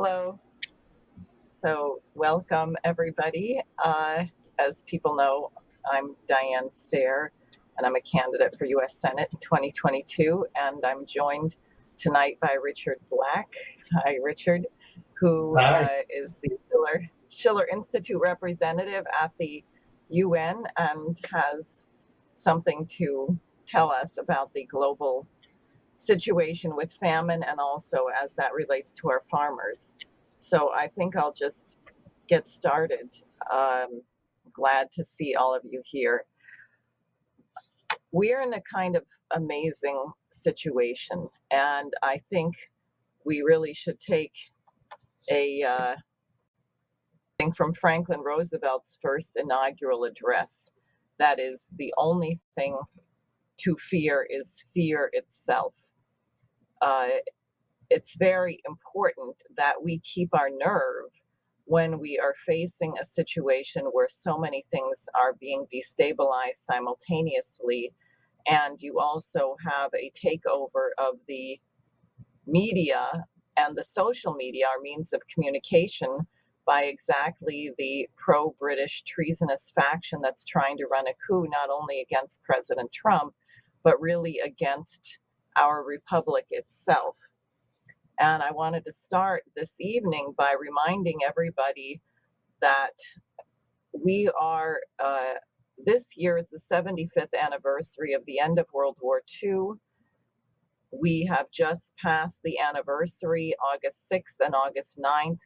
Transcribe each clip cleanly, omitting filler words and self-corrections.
Hello. So, welcome everybody. As people know, I'm Diane Sayre, and I'm a candidate for U.S. Senate in 2022, and I'm joined tonight by Richard Black. Hi, Richard, who Hi. is the Schiller Institute representative at the UN and has something to tell us about the global situation with famine and also as that relates to our farmers. So I think I'll just get started. Glad to see all of you here. We're in a kind of amazing situation, and I think we really should take a thing from Franklin Roosevelt's first inaugural address. That is, the only thing to fear is fear itself. Uh, it's very important that we keep our nerve when we are facing a situation where so many things are being destabilized simultaneously, and you also have a takeover of the media and the social media, our means of communication, by exactly the pro-British treasonous faction that's trying to run a coup not only against President Trump, but really against our republic itself. And I wanted to start this evening by reminding everybody that we are, this year is the 75th anniversary of the end of World War II. We have just passed the anniversary, August 6th and August 9th,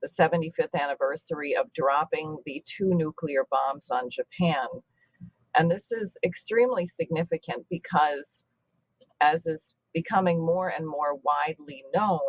the 75th anniversary of dropping the 2 nuclear bombs on Japan. And this is extremely significant because, as is becoming more and more widely known,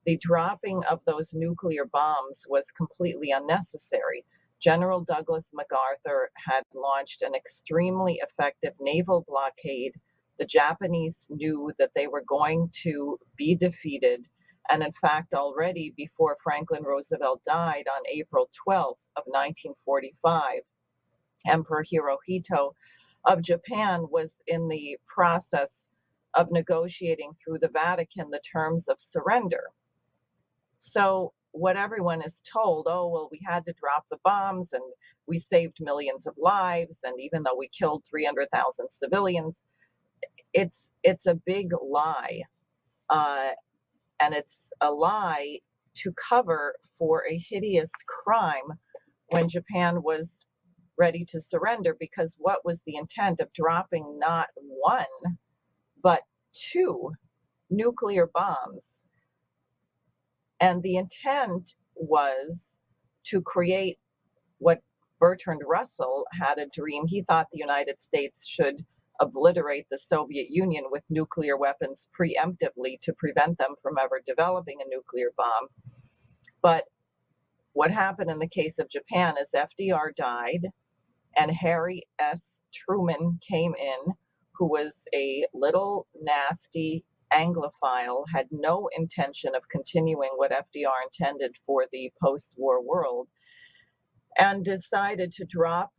the dropping of those nuclear bombs was completely unnecessary. General Douglas MacArthur had launched an extremely effective naval blockade. The Japanese knew that they were going to be defeated. And in fact, already before Franklin Roosevelt died on April 12th of 1945, Emperor Hirohito of Japan was in the process of negotiating through the Vatican the terms of surrender. So what everyone is told, oh, well, we had to drop the bombs and we saved millions of lives, and even though we killed 300,000 civilians, it's a big lie. And it's a lie to cover for a hideous crime when Japan was ready to surrender, because what was the intent of dropping not 1, but 2 nuclear bombs? And the intent was to create what Bertrand Russell had a dream. He thought the United States should obliterate the Soviet Union with nuclear weapons preemptively to prevent them from ever developing a nuclear bomb. But what happened in the case of Japan is FDR died, and Harry S. Truman came in, who was a little nasty Anglophile, had no intention of continuing what FDR intended for the post-war world, and decided to drop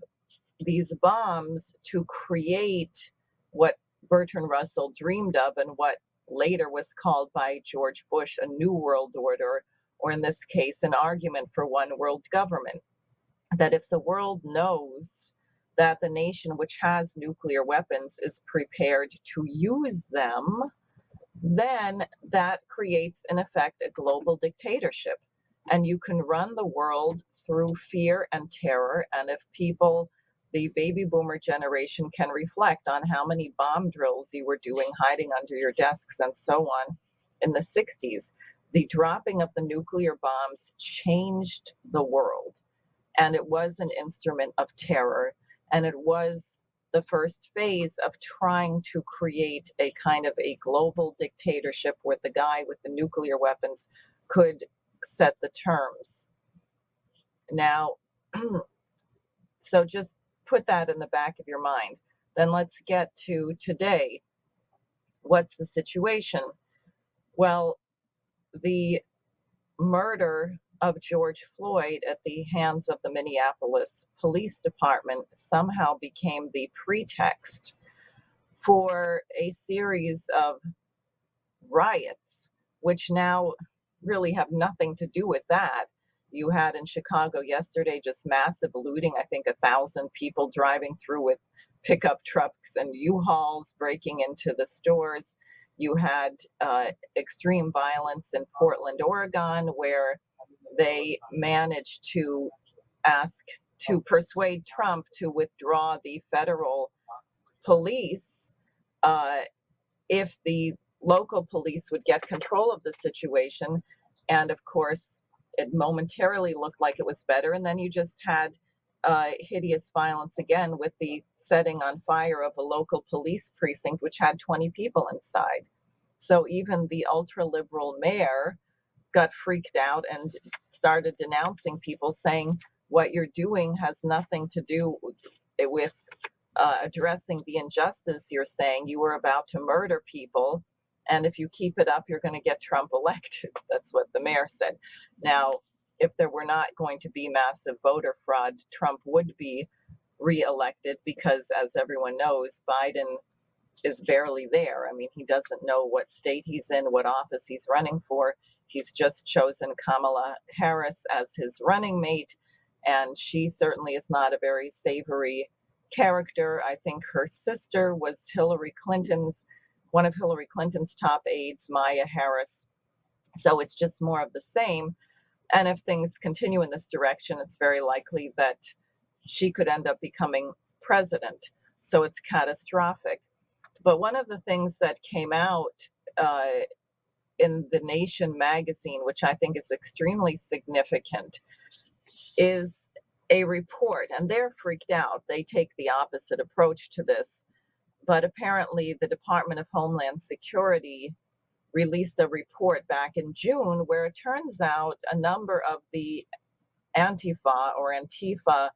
these bombs to create what Bertrand Russell dreamed of and what later was called by George Bush a new world order, or in this case, an argument for one world government. That if the world knows that the nation which has nuclear weapons is prepared to use them, then that creates, in effect, a global dictatorship. And you can run the world through fear and terror. And if people, the baby boomer generation, can reflect on how many bomb drills you were doing hiding under your desks and so on in the 60s, the dropping of the nuclear bombs changed the world. And it was an instrument of terror. And it was the first phase of trying to create a kind of a global dictatorship where the guy with the nuclear weapons could set the terms. Now, so just put that in the back of your mind. Then let's get to today. What's the situation? Well, the murder of George Floyd at the hands of the Minneapolis Police Department somehow became the pretext for a series of riots, which now really have nothing to do with that. You had in Chicago yesterday just massive looting. I think 1,000 people driving through with pickup trucks and U-Hauls breaking into the stores. You had extreme violence in Portland, Oregon, where they managed to persuade Trump to withdraw the federal police if the local police would get control of the situation. And of course, it momentarily looked like it was better. And then you just had hideous violence again with the setting on fire of a local police precinct, which had 20 people inside. So even the ultra-liberal mayor got freaked out and started denouncing people, saying what you're doing has nothing to do with addressing the injustice. You're saying you were about to murder people, and if you keep it up, you're going to get Trump elected. That's what the mayor said. Now, if there were not going to be massive voter fraud, Trump would be reelected because, as everyone knows, Biden is barely there. I mean, he doesn't know what state he's in, what office he's running for. He's just chosen Kamala Harris as his running mate, and she certainly is not a very savory character. I think her sister was one of Hillary Clinton's top aides, Maya Harris. So it's just more of the same. And if things continue in this direction, it's very likely that she could end up becoming president. So it's catastrophic. But one of the things that came out in the Nation magazine, which I think is extremely significant, is a report, and they're freaked out. They take the opposite approach to this. But apparently the Department of Homeland Security released a report back in June where it turns out a number of the Antifa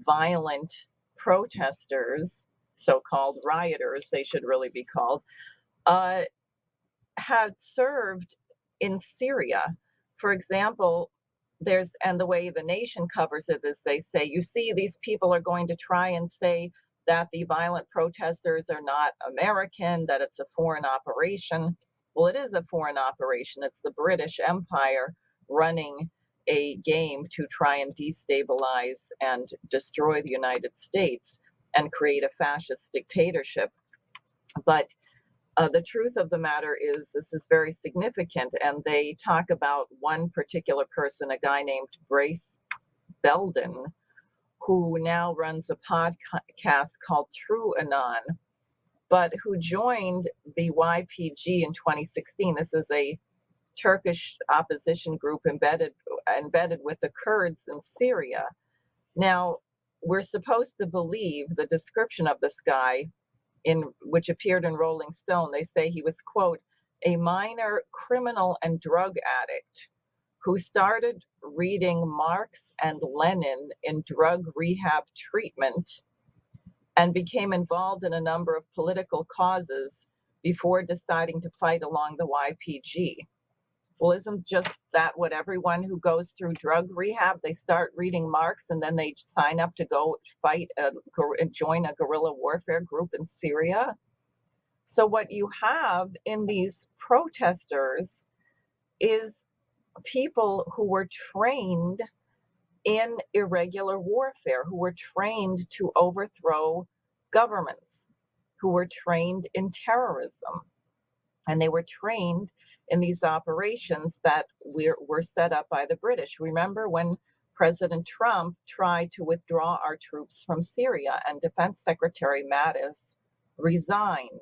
violent protesters, so-called rioters, they should really be called, had served in Syria. For example, and the way the Nation covers it is they say, you see, these people are going to try and say that the violent protesters are not American, that it's a foreign operation. Well, it is a foreign operation. It's the British Empire running a game to try and destabilize and destroy the United States and create a fascist dictatorship. But the truth of the matter is this is very significant, and they talk about one particular person, a guy named Brace Belden, who now runs a podcast called True Anon, but who joined the YPG in 2016. This is a Turkish opposition group embedded with the Kurds in Syria. Now, we're supposed to believe the description of this guy, which appeared in Rolling Stone. They say he was, quote, a minor criminal and drug addict who started reading Marx and Lenin in drug rehab treatment and became involved in a number of political causes before deciding to fight along the YPG. Well, isn't just that what everyone who goes through drug rehab, they start reading Marx and then they sign up to go fight and join a guerrilla warfare group in Syria? So what you have in these protesters is people who were trained in irregular warfare, who were trained to overthrow governments, who were trained in terrorism. And they were trained in these operations that were set up by the British. Remember when President Trump tried to withdraw our troops from Syria and Defense Secretary Mattis resigned?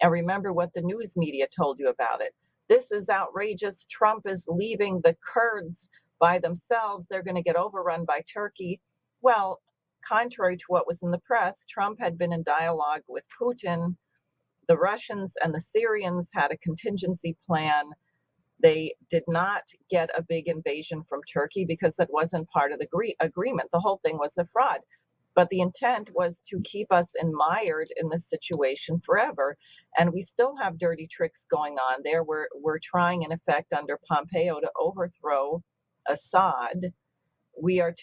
And remember what the news media told you about it. This is outrageous. Trump is leaving the Kurds by themselves. They're going to get overrun by Turkey. Well, contrary to what was in the press, Trump had been in dialogue with Putin. The Russians and the Syrians had a contingency plan. They did not get a big invasion from Turkey because it wasn't part of the agreement. The whole thing was a fraud. But the intent was to keep us mired in this situation forever. And we still have dirty tricks going on there. We're trying, in effect, under Pompeo to overthrow Assad. We're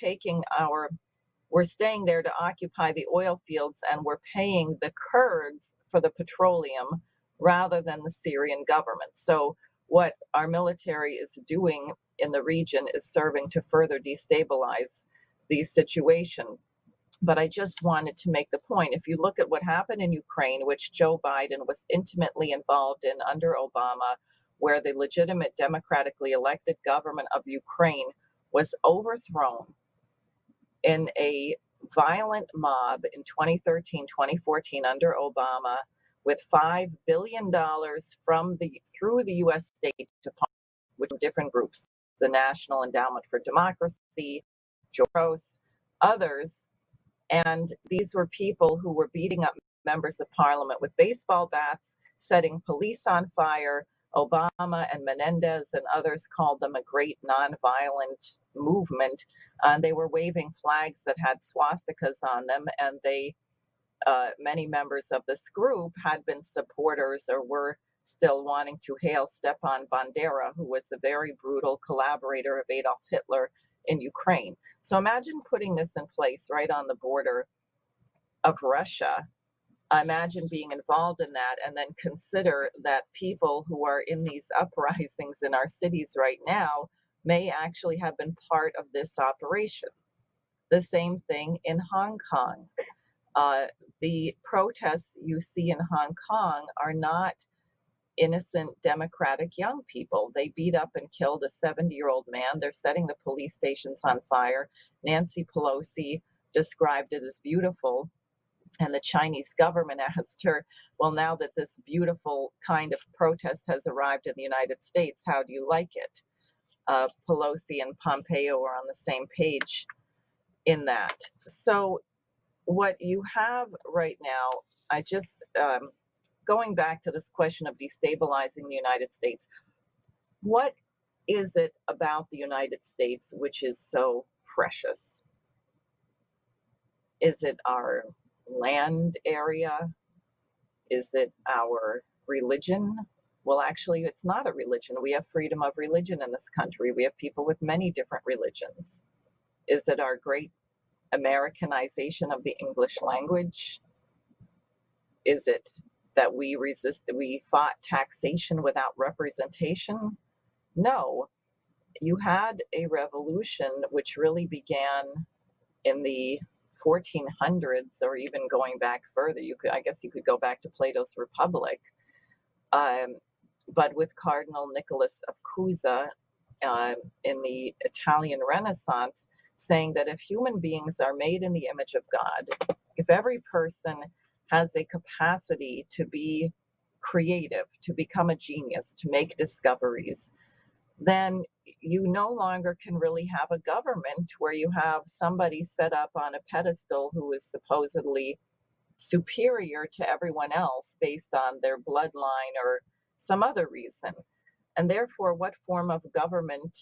staying there to occupy the oil fields, and we're paying the Kurds for the petroleum rather than the Syrian government. So what our military is doing in the region is serving to further destabilize the situation. But I just wanted to make the point, if you look at what happened in Ukraine, which Joe Biden was intimately involved in under Obama, where the legitimate democratically elected government of Ukraine was overthrown in a violent mob in 2013, 2014 under Obama, with $5 billion through the U.S. State Department, which were different groups, the National Endowment for Democracy, Soros, others. And these were people who were beating up members of parliament with baseball bats, setting police on fire. Obama and Menendez and others called them a great nonviolent movement. And they were waving flags that had swastikas on them. And many members of this group had been supporters or were still wanting to hail Stepan Bandera, who was a very brutal collaborator of Adolf Hitler in Ukraine. So imagine putting this in place right on the border of Russia. Imagine being involved in that, and then consider that people who are in these uprisings in our cities right now may actually have been part of this operation. The same thing in Hong Kong. The protests you see in Hong Kong are not innocent democratic young people. They beat up and killed a 70-year-old man. They're setting the police stations on fire. Nancy Pelosi described it as beautiful. And the Chinese government asked her, well, now that this beautiful kind of protest has arrived in the United States, how do you like it? Pelosi and Pompeo are on the same page in that. So what you have right now, I just, going back to this question of destabilizing the United States, what is it about the United States which is so precious? Is it our land area? Is it our religion? Well, actually, it's not a religion. We have freedom of religion in this country. We have people with many different religions. Is it our great Americanization of the English language? Is it that we fought taxation without representation? No. You had a revolution which really began in the 1400s, or even going back further. I guess you could go back to Plato's Republic, but with Cardinal Nicholas of Cusa in the Italian Renaissance, saying that if human beings are made in the image of God, if every person has a capacity to be creative, to become a genius, to make discoveries, then you no longer can really have a government where you have somebody set up on a pedestal who is supposedly superior to everyone else based on their bloodline or some other reason. And therefore, what form of government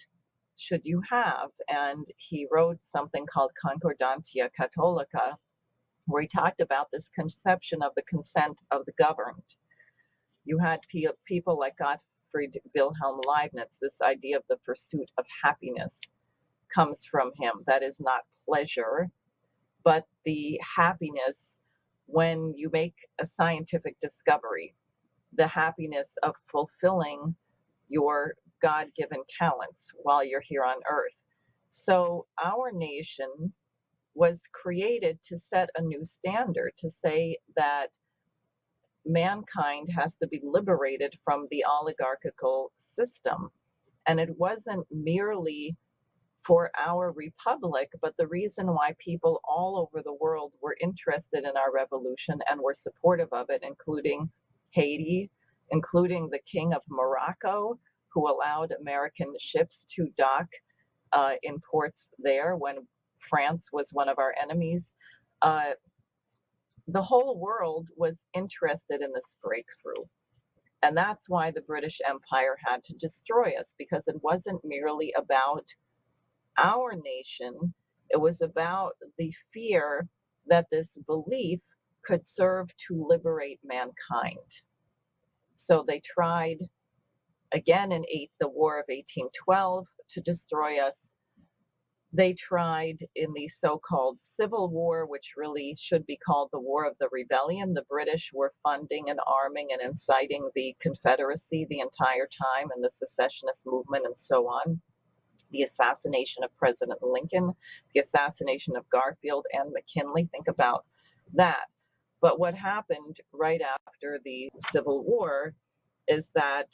should you have? And he wrote something called Concordantia Catholica, where he talked about this conception of the consent of the governed. You had people like Gottfried Wilhelm Leibniz. This idea of the pursuit of happiness comes from him. That is not pleasure, but the happiness when you make a scientific discovery, the happiness of fulfilling your God-given talents while you're here on earth. So our nation was created to set a new standard, to say that mankind has to be liberated from the oligarchical system. And it wasn't merely for our republic, but the reason why people all over the world were interested in our revolution and were supportive of it, including Haiti, including the King of Morocco, who allowed American ships to dock in ports there when France was one of our enemies. The whole world was interested in this breakthrough. And that's why the British Empire had to destroy us, because it wasn't merely about our nation. It was about the fear that this belief could serve to liberate mankind. So they tried again in the War of 1812 to destroy us. They tried in the so-called Civil War, which really should be called the War of the Rebellion. The British were funding and arming and inciting the Confederacy the entire time, and the secessionist movement and so on. The assassination of President Lincoln, the assassination of Garfield and McKinley. Think about that. But what happened right after the Civil War is that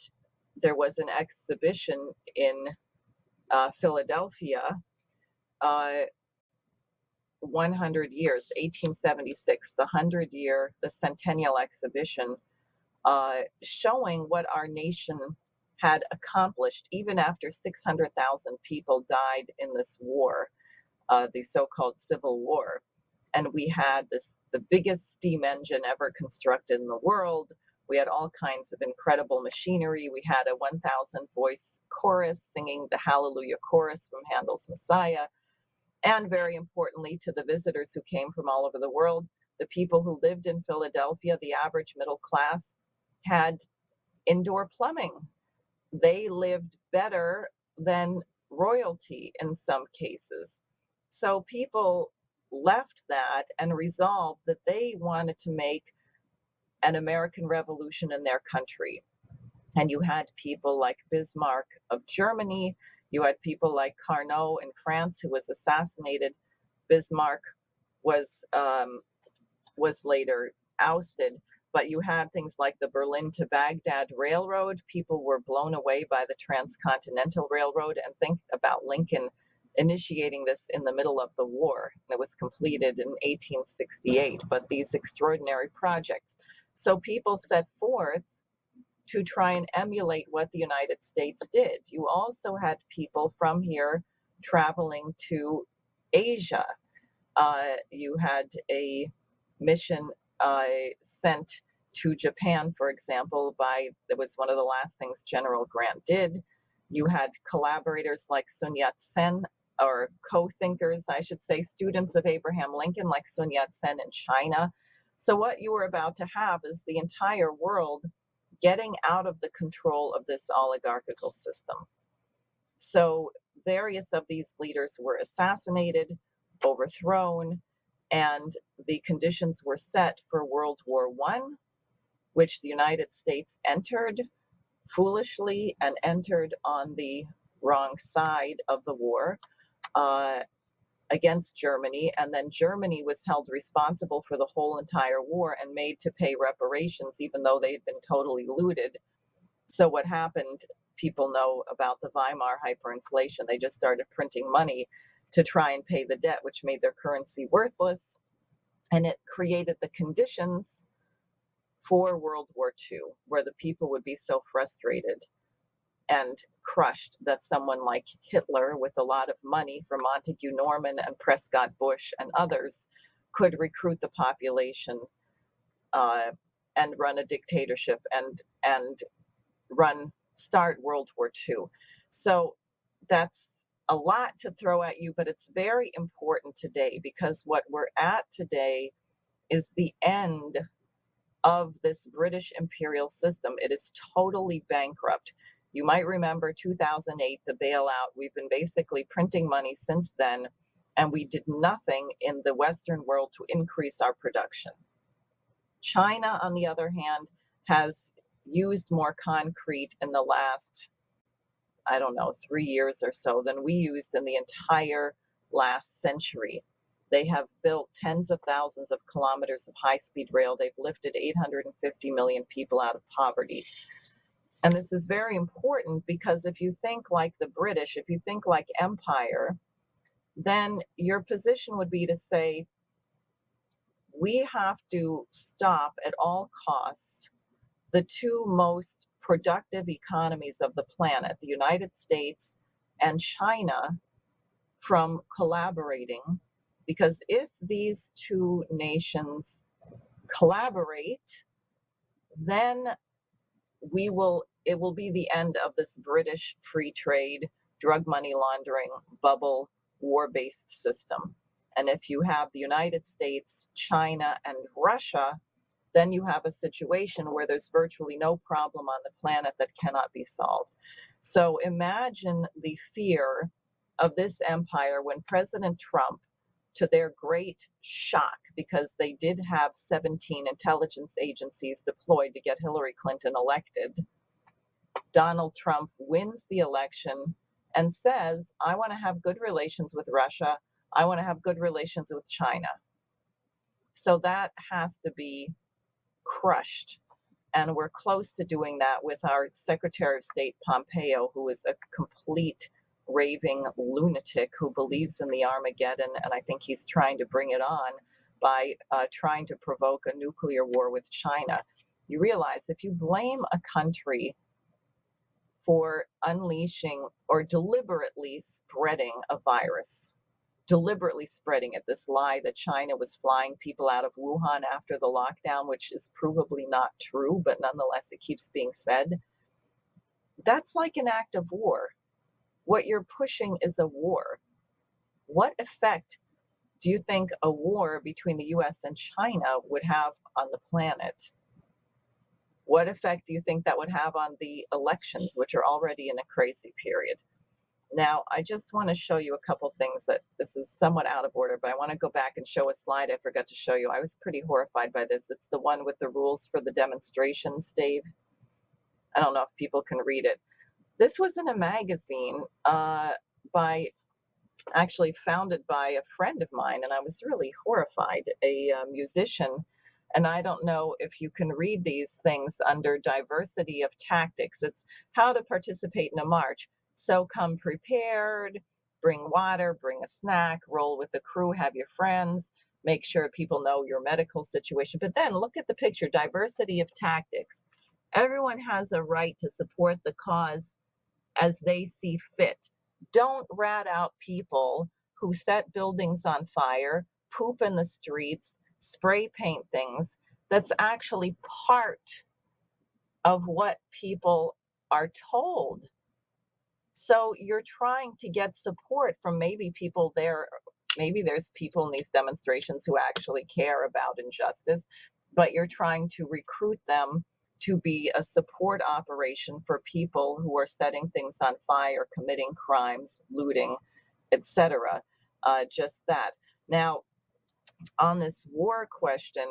there was an exhibition in Philadelphia, 100 years, 1876, the centennial exhibition, showing what our nation had accomplished even after 600,000 people died in this war, the so-called Civil War. And we had the biggest steam engine ever constructed in the world. We had all kinds of incredible machinery. We had a 1,000 voice chorus singing the Hallelujah chorus from Handel's Messiah. And very importantly, to the visitors who came from all over the world, the people who lived in Philadelphia, the average middle class, had indoor plumbing. They lived better than royalty in some cases. So people left that and resolved that they wanted to make an American Revolution in their country. And you had people like Bismarck of Germany. You had people like Carnot in France, who was assassinated. Bismarck was later ousted. But you had things like the Berlin to Baghdad Railroad. People were blown away by the Transcontinental Railroad. And think about Lincoln initiating this in the middle of the war. And it was completed in 1868. But these extraordinary projects. So people set forth to try and emulate what the United States did. You also had people from here traveling to Asia. You had a mission sent to Japan, for example, that was one of the last things General Grant did. You had collaborators like Sun Yat-sen, or co-thinkers, I should say, students of Abraham Lincoln like Sun Yat-sen in China. So what you were about to have is the entire world getting out of the control of this oligarchical system. So various of these leaders were assassinated, overthrown, and the conditions were set for World War I, which the United States entered foolishly and entered on the wrong side of the war against Germany. And then Germany was held responsible for the whole entire war and made to pay reparations, even though they had been totally looted. So what happened, people know about the Weimar Hyperinflation. They just started printing money to try and pay the debt, which made their currency worthless. And it created the conditions for World War II, where the people would be so frustrated and crushed that someone like Hitler, with a lot of money from Montague Norman and Prescott Bush and others, could recruit the population and run a dictatorship and start World War II. So that's a lot to throw at you, but it's very important today, because what we're at today is the end of this British imperial system. It is totally bankrupt. You might remember 2008, the bailout. We've been basically printing money since then, and we did nothing in the Western world to increase our production. China, on the other hand, has used more concrete in the last, 3 years or so than we used in the entire last century. They have built tens of thousands of kilometers of high-speed rail. They've lifted 850 million people out of poverty. And this is very important, because if you think like the British, if you think like empire, then your position would be to say, we have to stop at all costs the two most productive economies of the planet, the United States and China, from collaborating. Because if these two nations collaborate, then it will be the end of this British free trade, drug money laundering, bubble, war-based system. And if you have the United States, China, and Russia, then you have a situation where there's virtually no problem on the planet that cannot be solved. So imagine the fear of this empire when President Trump, to their great shock, because they did have 17 intelligence agencies deployed to get Hillary Clinton elected, Donald Trump wins the election and says, I want to have good relations with Russia. I want to have good relations with China. So that has to be crushed. And we're close to doing that with our Secretary of State Pompeo, who is a complete raving lunatic who believes in the Armageddon. And I think he's trying to bring it on by trying to provoke a nuclear war with China. You realize if you blame a country for unleashing or deliberately spreading a virus, deliberately spreading it, this lie that China was flying people out of Wuhan after the lockdown, which is provably not true, but nonetheless it keeps being said, that's like an act of war. What you're pushing is a war. What effect do you think a war between the US and China would have on the planet? What effect do you think that would have on the elections, which are already in a crazy period? Now, I just want to show you a couple things that this is somewhat out of order, but I want to go back and show a slide I forgot to show you. I was pretty horrified by this. It's the one with the rules for the demonstrations, Dave. I don't know if people can read it. This was in a magazine actually founded by a friend of mine, and I was really horrified, a musician. And I don't know if you can read these things under diversity of tactics. It's how to participate in a march. So come prepared, bring water, bring a snack, roll with the crew, have your friends, make sure people know your medical situation. But then look at the picture, diversity of tactics. Everyone has a right to support the cause as they see fit. Don't rat out people who set buildings on fire, poop in the streets, spray paint things. That's actually part of what people are told. So you're trying to get support from maybe people there. Maybe there's people in these demonstrations who actually care about injustice, but you're trying to recruit them to be a support operation for people who are setting things on fire, committing crimes, looting, etc. Just that. Now, on this war question,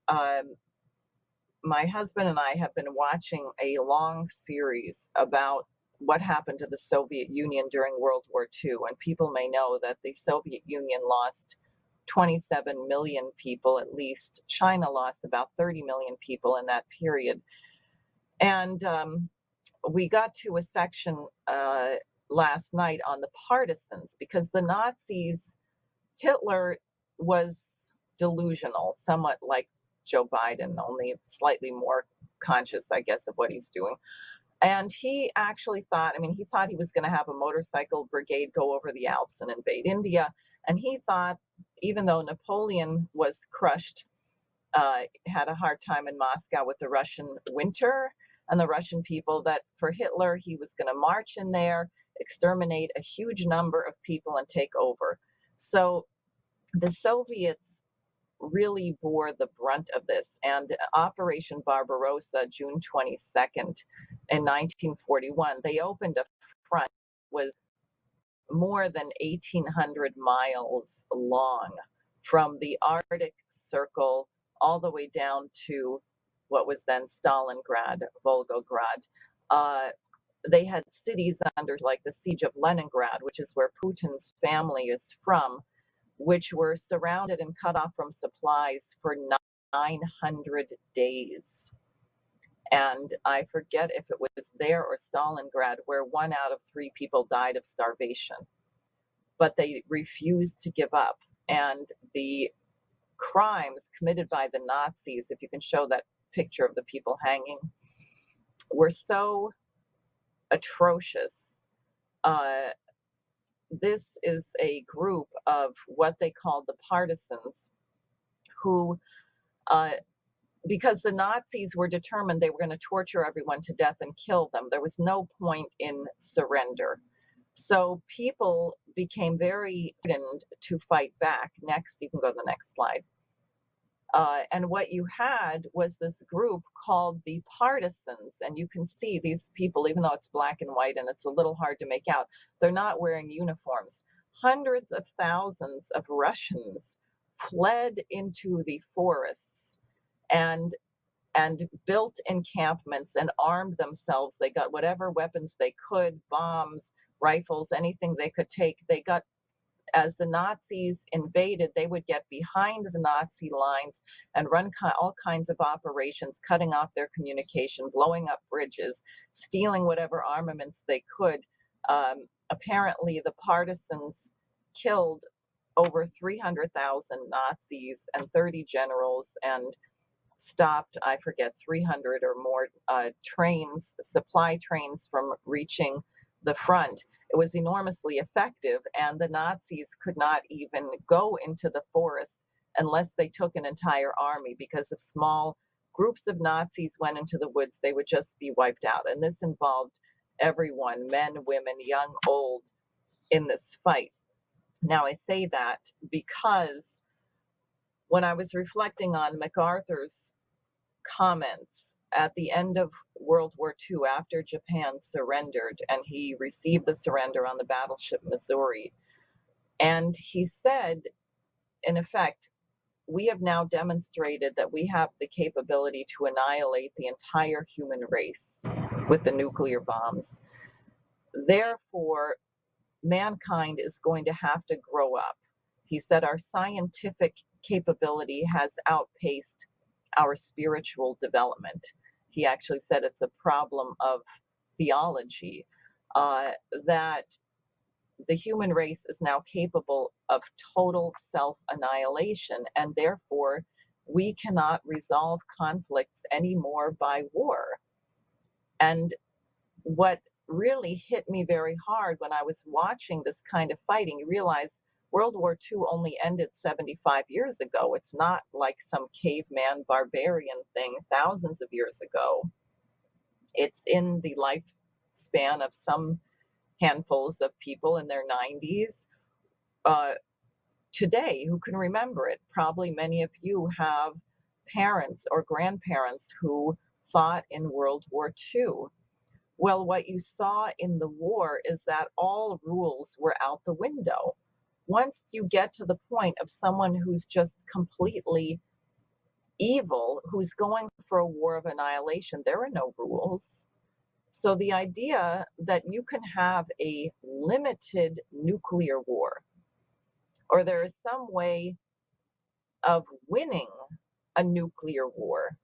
my husband and I have been watching a long series about what happened to the Soviet Union during World War II. And people may know that the Soviet Union lost 27 million people, at least. China lost about 30 million people in that period. And we got to a section last night on the partisans, because the Nazis, Hitler was delusional, somewhat like Joe Biden, only slightly more conscious, I guess, of what he's doing. And he actually thought, he thought he was going to have a motorcycle brigade go over the Alps and invade India. And he thought, even though Napoleon was crushed, had a hard time in Moscow with the Russian winter and the Russian people, that for Hitler, he was going to march in there, exterminate a huge number of people and take over. So the Soviets really bore the brunt of this. And Operation Barbarossa, June 22nd in 1941, they opened a front, was more than 1,800 miles long, from the Arctic Circle all the way down to what was then Stalingrad, Volgograd. They had cities under, like the siege of Leningrad, which is where Putin's family is from, which were surrounded and cut off from supplies for 900 days. And I forget if it was there or Stalingrad where 1 out of 3 people died of starvation. But they refused to give up. And the crimes committed by the Nazis, if you can show that picture of the people hanging, were so atrocious. This is a group of what they called the Partisans, who, because the Nazis were determined they were going to torture everyone to death and kill them, there was no point in surrender. So people became very hardened to fight back. Next, you can go to the next slide. And what you had was this group called the Partisans. And you can see these people, even though it's black and white and it's a little hard to make out, they're not wearing uniforms. Hundreds of thousands of Russians fled into the forests and built encampments and armed themselves. They got whatever weapons they could, bombs, rifles, anything they could take. They got, as the Nazis invaded, they would get behind the Nazi lines and run all kinds of operations, cutting off their communication, blowing up bridges, stealing whatever armaments they could. Apparently, the Partisans killed over 300,000 Nazis and 30 generals and stopped, I forget, 300 or more trains, supply trains from reaching the front. It was enormously effective, and the Nazis could not even go into the forest unless they took an entire army, because if small groups of Nazis went into the woods, they would just be wiped out. And this involved everyone, men, women, young, old, in this fight. Now, I say that because when I was reflecting on MacArthur's comments at the end of World War II, after Japan surrendered, and he received the surrender on the battleship Missouri, and he said, in effect, we have now demonstrated that we have the capability to annihilate the entire human race with the nuclear bombs. Therefore, mankind is going to have to grow up. He said our scientific capability has outpaced our spiritual development. He actually said it's a problem of theology, that the human race is now capable of total self-annihilation, and therefore we cannot resolve conflicts anymore by war. And what really hit me very hard when I was watching this kind of fighting, you realize World War II only ended 75 years ago. It's not like some caveman barbarian thing thousands of years ago. It's in the lifespan of some handfuls of people in their 90s. Today, who can remember it? Probably many of you have parents or grandparents who fought in World War II. Well, what you saw in the war is that all rules were out the window. Once you get to the point of someone who's just completely evil, who's going for a war of annihilation, there are no rules. So the idea that you can have a limited nuclear war, or there is some way of winning a nuclear war,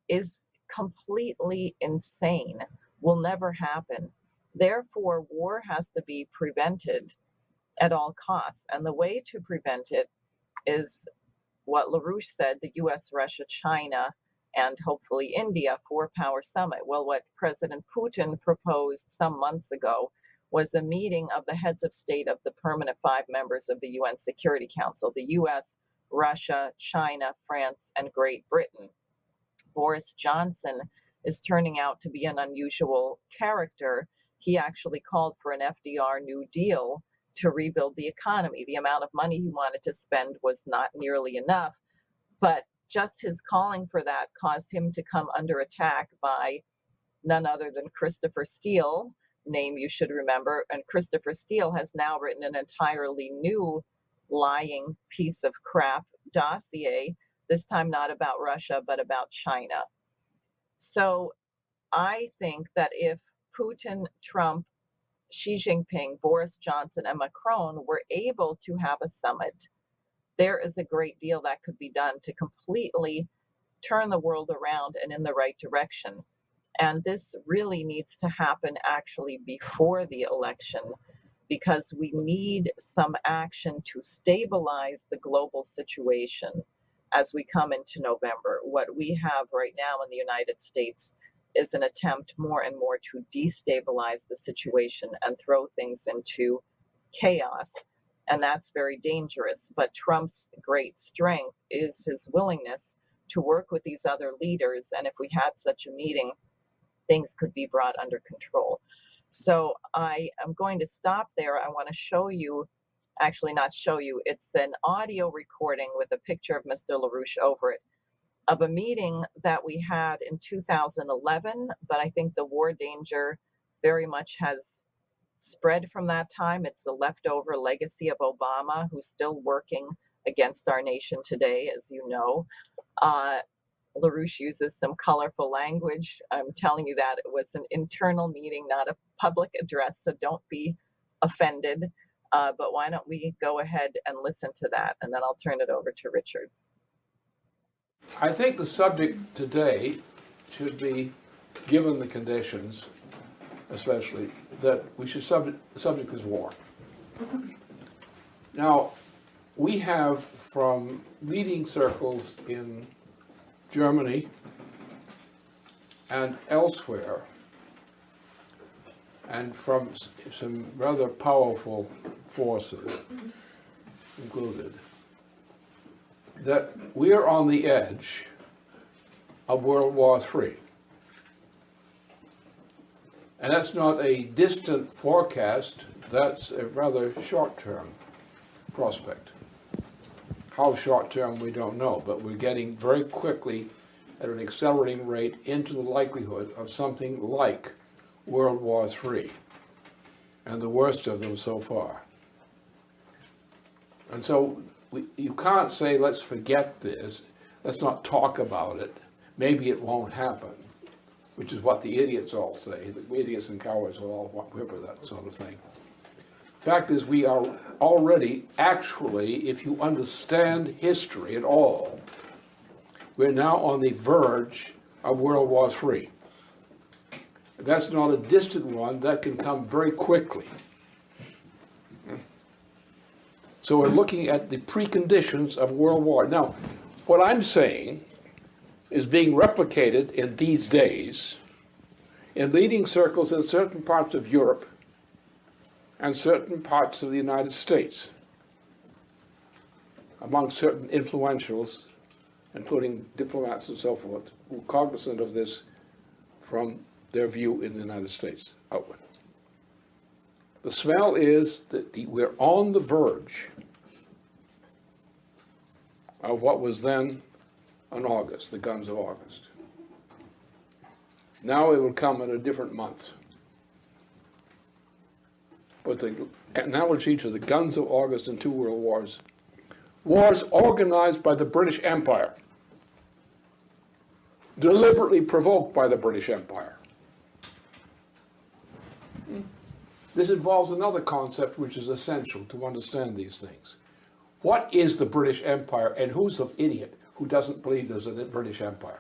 is completely insane, will never happen. Therefore, war has to be prevented at all costs. And the way to prevent it is what LaRouche said, the US, Russia, China, and hopefully India four-power summit. Well, what President Putin proposed some months ago was a meeting of the heads of state of the permanent 5 members of the UN Security Council, the US, Russia, China, France, and Great Britain. Boris Johnson is turning out to be an unusual character. He actually called for an FDR New Deal to rebuild the economy. The amount of money he wanted to spend was not nearly enough, but just his calling for that caused him to come under attack by none other than Christopher Steele, name you should remember. And Christopher Steele has now written an entirely new lying piece of crap dossier, this time not about Russia, but about China. So I think that if Putin, Trump, Xi Jinping, Boris Johnson, and Macron were able to have a summit, there is a great deal that could be done to completely turn the world around and in the right direction. And this really needs to happen actually before the election, because we need some action to stabilize the global situation as we come into November. What we have right now in the United States is an attempt more and more to destabilize the situation and throw things into chaos. And that's very dangerous. But Trump's great strength is his willingness to work with these other leaders. And if we had such a meeting, things could be brought under control. So I am going to stop there. I want to show you actually not show you. It's an audio recording with a picture of Mr. LaRouche over it of a meeting that we had in 2011, but I think the war danger very much has spread from that time. It's the leftover legacy of Obama, who's still working against our nation today, as you know. LaRouche uses some colorful language. I'm telling you that it was an internal meeting, not a public address, so don't be offended. But why don't we go ahead and listen to that, and then I'll turn it over to Richard. I think the subject today should be, given the conditions, especially, that we should subject is war. Now, we have from leading circles in Germany and elsewhere, and from some rather powerful forces included, that we are on the edge of World War III. And that's not a distant forecast, that's a rather short-term prospect. How short-term, we don't know, but we're getting very quickly at an accelerating rate into the likelihood of something like World War III, and the worst of them so far. And so you can't say, let's forget this, let's not talk about it, maybe it won't happen, which is what the idiots all say. The idiots and cowards will all whimper that sort of thing. Fact is, we are already, actually, if you understand history at all, we're now on the verge of World War III. That's not a distant one, that can come very quickly. So we're looking at the preconditions of World War. Now, what I'm saying is being replicated in these days in leading circles in certain parts of Europe and certain parts of the United States, among certain influentials, including diplomats and so forth, who are cognizant of this from their view in the United States outward. The smell is that we're on the verge of what was then on August, the guns of August. Now it will come in a different month. But the analogy to the guns of August in two world wars, wars organized by the British Empire, deliberately provoked by the British Empire. This involves another concept which is essential to understand these things. What is the British Empire, and who's the idiot who doesn't believe there's a British Empire?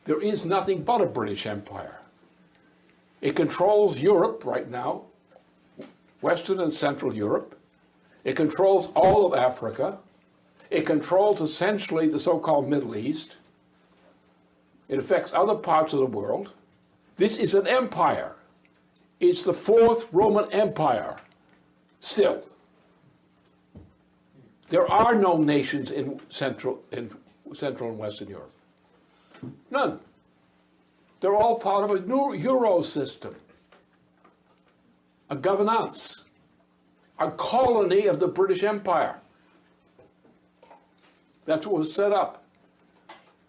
There is nothing but a British Empire. It controls Europe right now, Western and Central Europe. It controls all of Africa. It controls essentially the so-called Middle East. It affects other parts of the world. This is an empire. It's the fourth Roman Empire still. There are no nations in Central and Western Europe. None. They're all part of a new Euro system, a governance, a colony of the British Empire. That's what was set up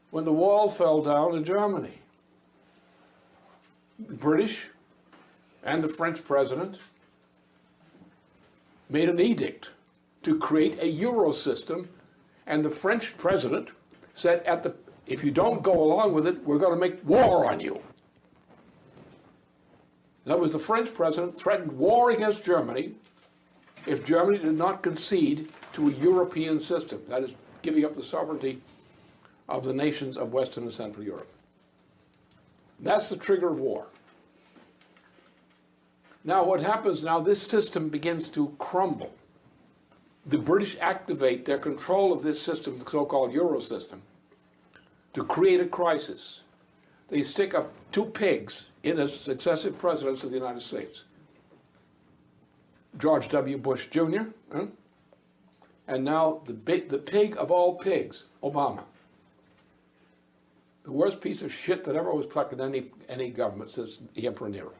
when the wall fell down in Germany. The British and the French president made an edict to create a Euro system, and the French president said, if you don't go along with it, we're going to make war on you. That was the French president threatened war against Germany if Germany did not concede to a European system, that is, giving up the sovereignty of the nations of Western and Central Europe. That's the trigger of war. Now what happens now, this system begins to crumble. The British activate their control of this system, the so-called Euro system, to create a crisis. They stick up two pigs in as successive presidents of the United States. George W. Bush Jr., and now the pig of all pigs, Obama. The worst piece of shit that ever was plucked in any government since the Emperor Nero.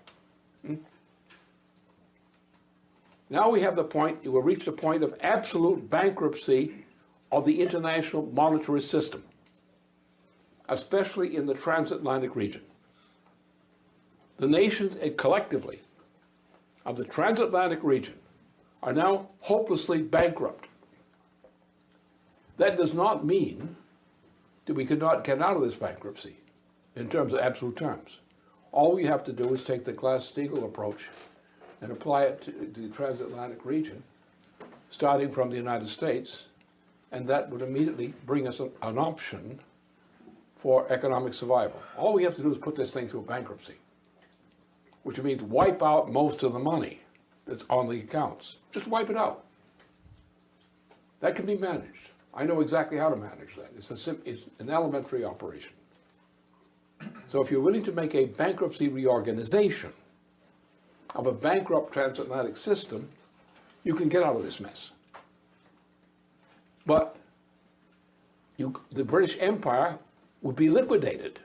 Now we have the point, we'll reach the point of absolute bankruptcy of the international monetary system, especially in the transatlantic region. The nations collectively of the transatlantic region are now hopelessly bankrupt. That does not mean that we could not get out of this bankruptcy in terms of absolute terms. All we have to do is take the Glass-Steagall approach and apply it to the transatlantic region, starting from the United States, and that would immediately bring us an option for economic survival. All we have to do is put this thing through bankruptcy, which means wipe out most of the money that's on the accounts. Just wipe it out. That can be managed. I know exactly how to manage that. It's an elementary operation. So if you're willing to make a bankruptcy reorganization of a bankrupt transatlantic system, you can get out of this mess. But the British Empire would be liquidated.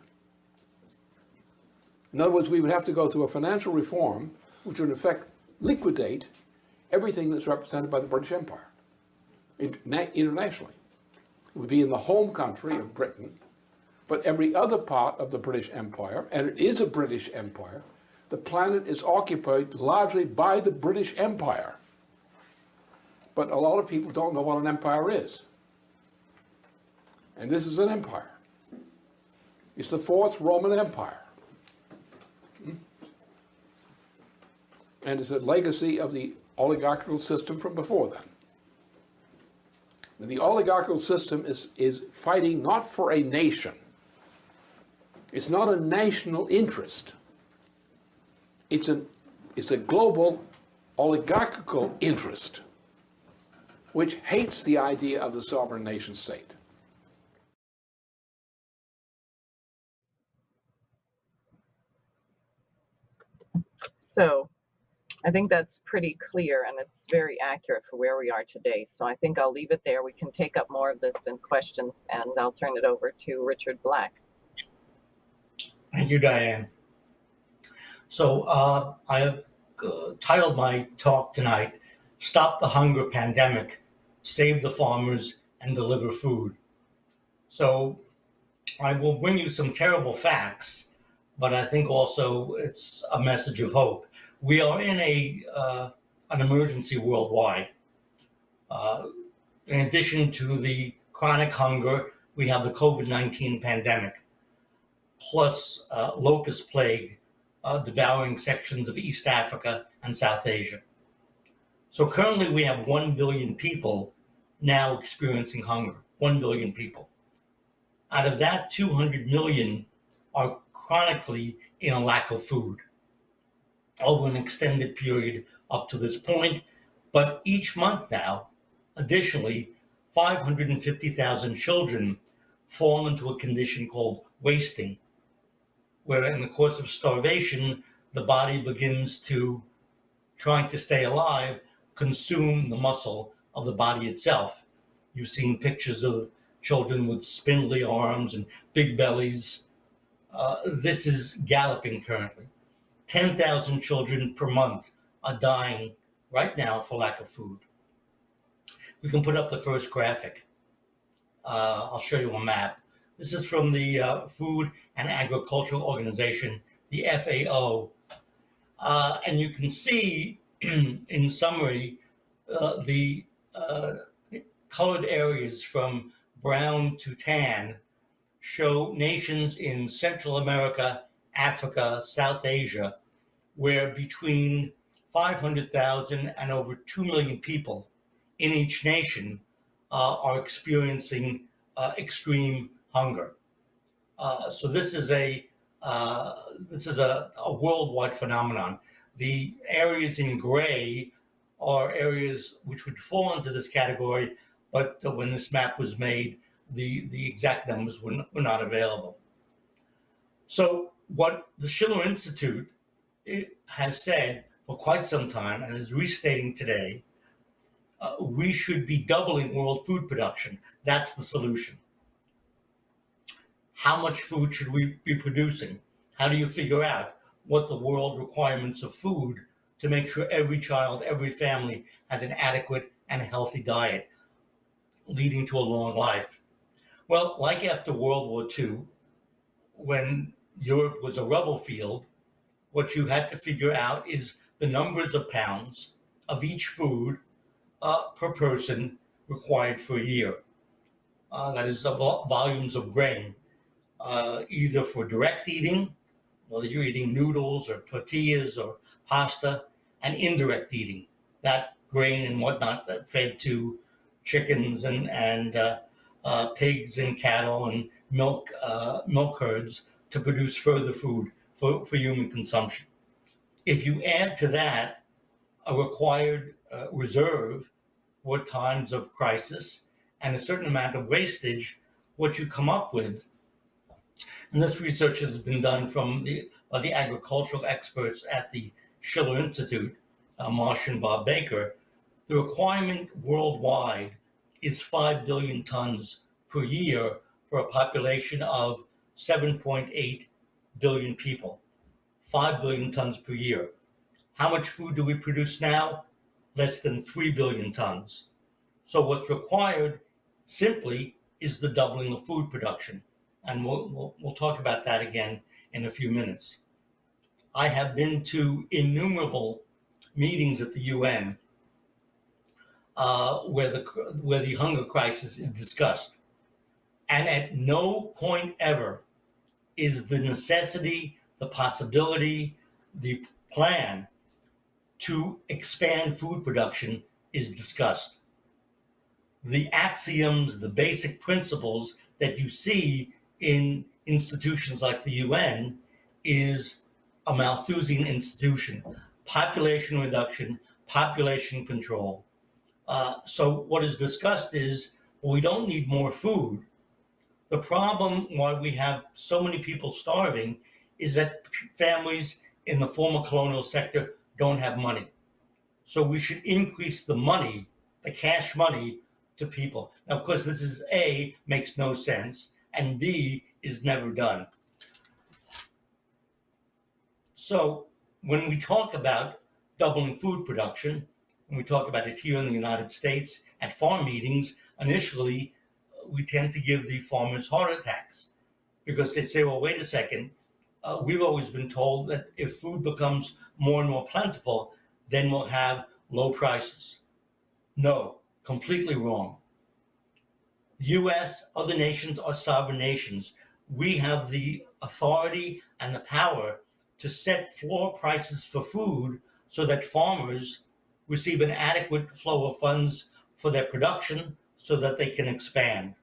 In other words, we would have to go through a financial reform which would in effect liquidate everything that's represented by the British Empire internationally. It would be in the home country of Britain, but every other part of the British Empire, and it is a British Empire, the planet is occupied largely by the British Empire. But a lot of people don't know what an empire is. And this is an empire. It's the Fourth Roman Empire. And it's a legacy of the oligarchical system from before then. And the oligarchical system is fighting not for a nation. It's not a national interest. It's a global oligarchical interest, which hates the idea of the sovereign nation state. So I think that's pretty clear, and it's very accurate for where we are today. So I think I'll leave it there. We can take up more of this in questions, and I'll turn it over to Richard Black. Thank you, Diane. So I have titled my talk tonight, Stop the Hunger Pandemic, Save the Farmers, and Deliver Food. So I will bring you some terrible facts, but I think also it's a message of hope. We are in an emergency worldwide. In addition to the chronic hunger, we have the COVID-19 pandemic, plus locust plague devouring sections of East Africa and South Asia. So currently we have 1 billion people now experiencing hunger, 1 billion people. Out of that, 200 million are chronically in a lack of food over an extended period up to this point. But each month now, additionally, 550,000 children fall into a condition called wasting, where in the course of starvation, the body begins to, trying to stay alive, consume the muscle of the body itself. You've seen pictures of children with spindly arms and big bellies. This is galloping currently. 10,000 children per month are dying right now for lack of food. We can put up the first graphic. I'll show you a map. This is from the Food and Agricultural Organization, the FAO. And you can see, in summary, the colored areas from brown to tan show nations in Central America, Africa, South Asia, where between 500,000 and over 2 million people in each nation are experiencing extreme hunger. So this is a worldwide phenomenon. The areas in gray are areas which would fall into this category, but when this map was made, the exact numbers were not available. So what the Schiller Institute has said for quite some time and is restating today, we should be doubling world food production. That's the solution. How much food should we be producing? How do you figure out? what the world requirements of food to make sure every child, every family has an adequate and healthy diet, leading to a long life. Well, like after World War II, when Europe was a rubble field, what you had to figure out is the numbers of pounds of each food per person required for a year. That is the volumes of grain, either for direct eating, whether you're eating noodles or tortillas or pasta, and indirect eating, that grain and whatnot that fed to chickens and pigs and cattle and milk herds to produce further food for human consumption. If you add to that a required reserve for times of crisis and a certain amount of wastage, what you come up with, and this research has been done by the agricultural experts at the Schiller Institute, Marsh and Bob Baker, the requirement worldwide is 5 billion tons per year for a population of 7.8 billion people. 5 billion tons per year. How much food do we produce now? Less than 3 billion tons. So what's required simply is the doubling of food production. And we'll talk about that again in a few minutes. I have been to innumerable meetings at the UN where the hunger crisis is discussed. And at no point ever is the necessity, the possibility, the plan to expand food production is discussed. The axioms, the basic principles that you see in institutions like the UN is a Malthusian institution: population reduction, population control. So what is discussed is, well, we don't need more food. The problem why we have so many people starving is that families in the former colonial sector don't have money. So we should increase the money, the cash money, to people. Now, of course, this is A, makes no sense, and B, is never done. So when we talk about doubling food production, when we talk about it here in the United States at farm meetings, initially we tend to give the farmers heart attacks because they say, well, wait a second, we've always been told that if food becomes more and more plentiful, then we'll have low prices. No, completely wrong. The US, other nations are sovereign nations. We have the authority and the power to set floor prices for food so that farmers receive an adequate flow of funds for their production so that they can expand.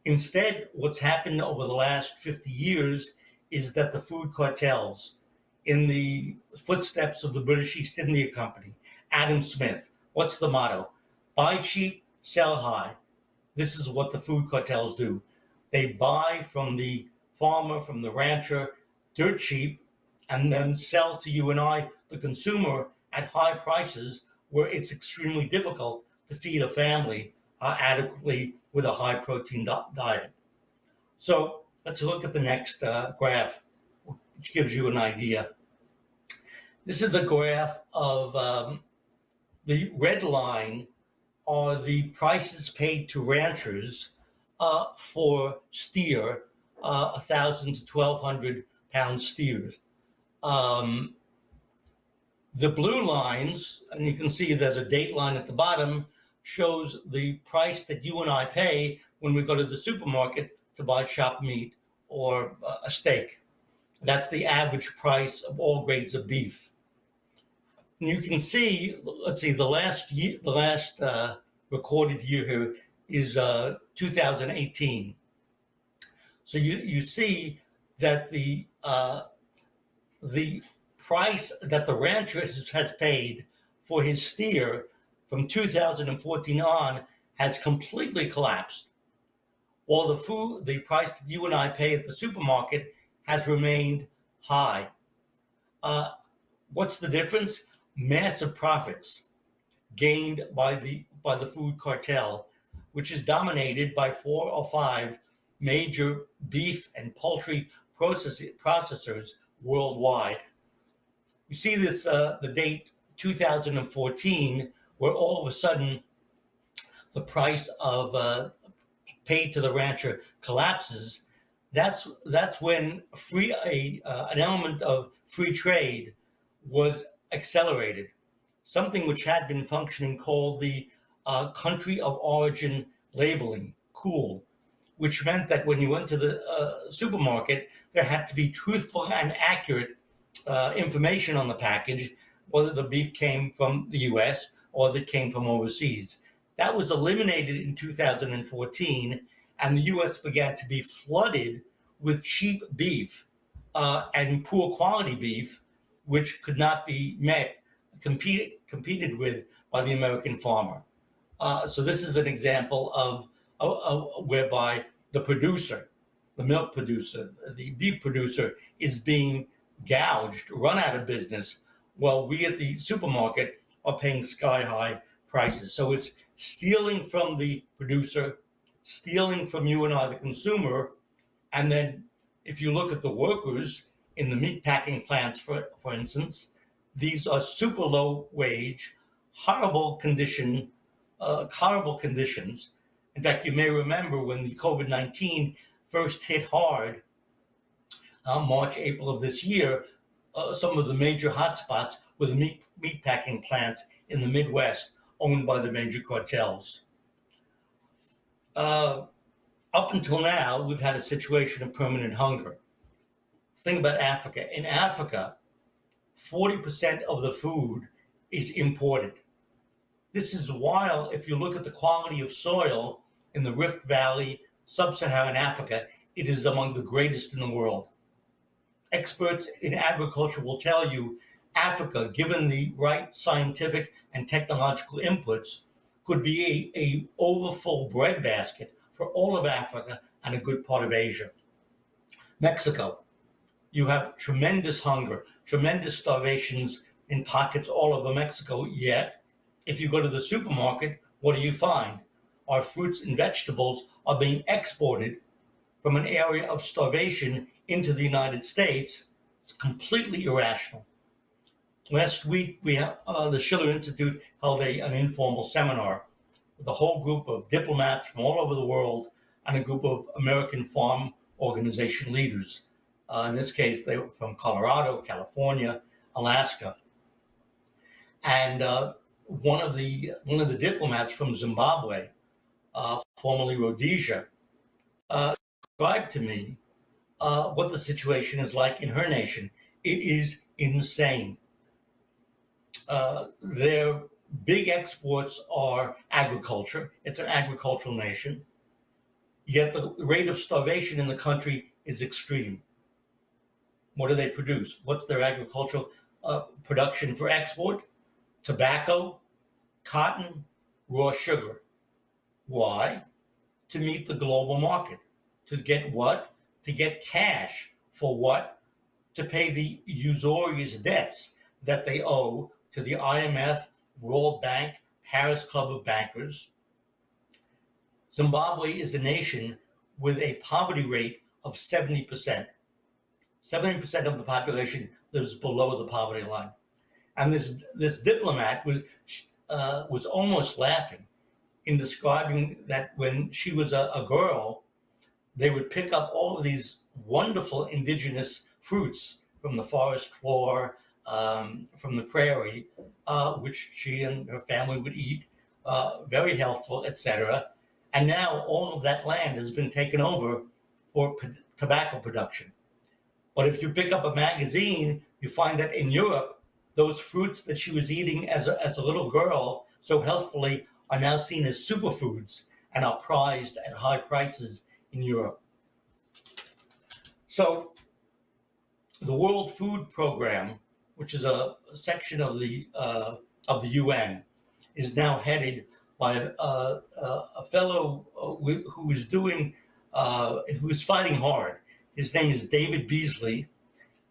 Instead, what's happened over the last 50 years is that the food cartels, in the footsteps of the British East India Company, Adam Smith, what's the motto? Buy cheap, sell high. This is what the food cartels do. They buy from the farmer, from the rancher, dirt cheap, and then sell to you and I, the consumer, at high prices where it's extremely difficult to feed a family adequately with a high protein diet. So let's look at the next graph, which gives you an idea. This is a graph of the red line are the prices paid to ranchers for steer, 1,000 to 1,200 pound steers. The blue lines, and you can see there's a date line at the bottom, shows the price that you and I pay when we go to the supermarket to buy chopped meat or a steak. That's the average price of all grades of beef. And you can see, let's see, the last recorded year here is 2018. So you see that the price that the rancher has paid for his steer from 2014 on has completely collapsed, while the price that you and I pay at the supermarket has remained high. What's the difference? Massive profits gained by the food cartel, which is dominated by 4 or 5 major beef and poultry processors worldwide. You see this, the date 2014, where all of a sudden the price of paid to the rancher collapses. That's when an element of free trade was accelerated. Something which had been functioning called the country of origin labeling, COOL, which meant that when you went to the supermarket, there had to be truthful and accurate information on the package, whether the beef came from the US or that came from overseas. That was eliminated in 2014, and the US began to be flooded with cheap beef and poor quality beef, which could not be competed with by the American farmer. So this is an example of whereby the producer, the milk producer, the beef producer is being gouged, run out of business, while we at the supermarket are paying sky-high prices. So it's stealing from the producer, stealing from you and I, the consumer, and then if you look at the workers in the meat packing plants, for instance, these are super low wage, horrible conditions. In fact, you may remember when the COVID-19 first hit hard, March, April of this year, some of the major hotspots were the meat packing plants in the Midwest owned by the major cartels. Up until now, we've had a situation of permanent hunger. Think about Africa. In Africa, 40% of the food is imported. This is while, if you look at the quality of soil in the Rift Valley, sub-Saharan Africa, it is among the greatest in the world. Experts in agriculture will tell you Africa, given the right scientific and technological inputs, could be a overfull breadbasket for all of Africa and a good part of Asia. Mexico, you have tremendous hunger, tremendous starvations in pockets all over Mexico, yet if you go to the supermarket, what do you find? Our fruits and vegetables are being exported from an area of starvation into the United States. It's completely irrational. Last week, the Schiller Institute held an informal seminar with a whole group of diplomats from all over the world and a group of American farm organization leaders. In this case, they were from Colorado, California, Alaska. And one of the diplomats from Zimbabwe, formerly Rhodesia, described to me what the situation is like in her nation. It is insane. Their big exports are agriculture. It's an agricultural nation. Yet the rate of starvation in the country is extreme. What do they produce? What's their agricultural production for export? Tobacco, cotton, raw sugar. Why? To meet the global market. To get what? To get cash. For what? To pay the usurious debts that they owe to the IMF, World Bank, Paris Club of Bankers. Zimbabwe is a nation with a poverty rate of 70%. 70% of the population lives below the poverty line. And this diplomat was almost laughing in describing that when she was a girl, they would pick up all of these wonderful indigenous fruits from the forest floor, from the prairie, which she and her family would eat, very healthful, etc. And now all of that land has been taken over for tobacco production. But if you pick up a magazine, you find that in Europe, those fruits that she was eating as a little girl so healthfully are now seen as superfoods and are prized at high prices in Europe. So the World Food Program, which is a section of the UN, is now headed by a fellow who is fighting hard. His name is David Beasley.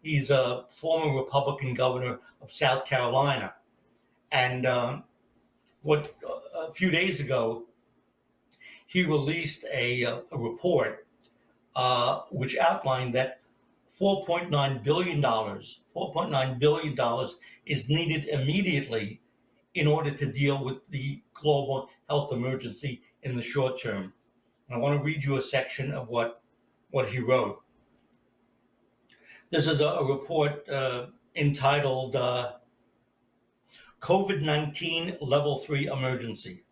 He's a former Republican governor of South Carolina. And a few days ago, he released a report which outlined that $4.9 billion. $4.9 billion is needed immediately in order to deal with the global health emergency in the short term. And I want to read you a section of what he wrote. This is a report entitled COVID-19 Level 3 Emergency.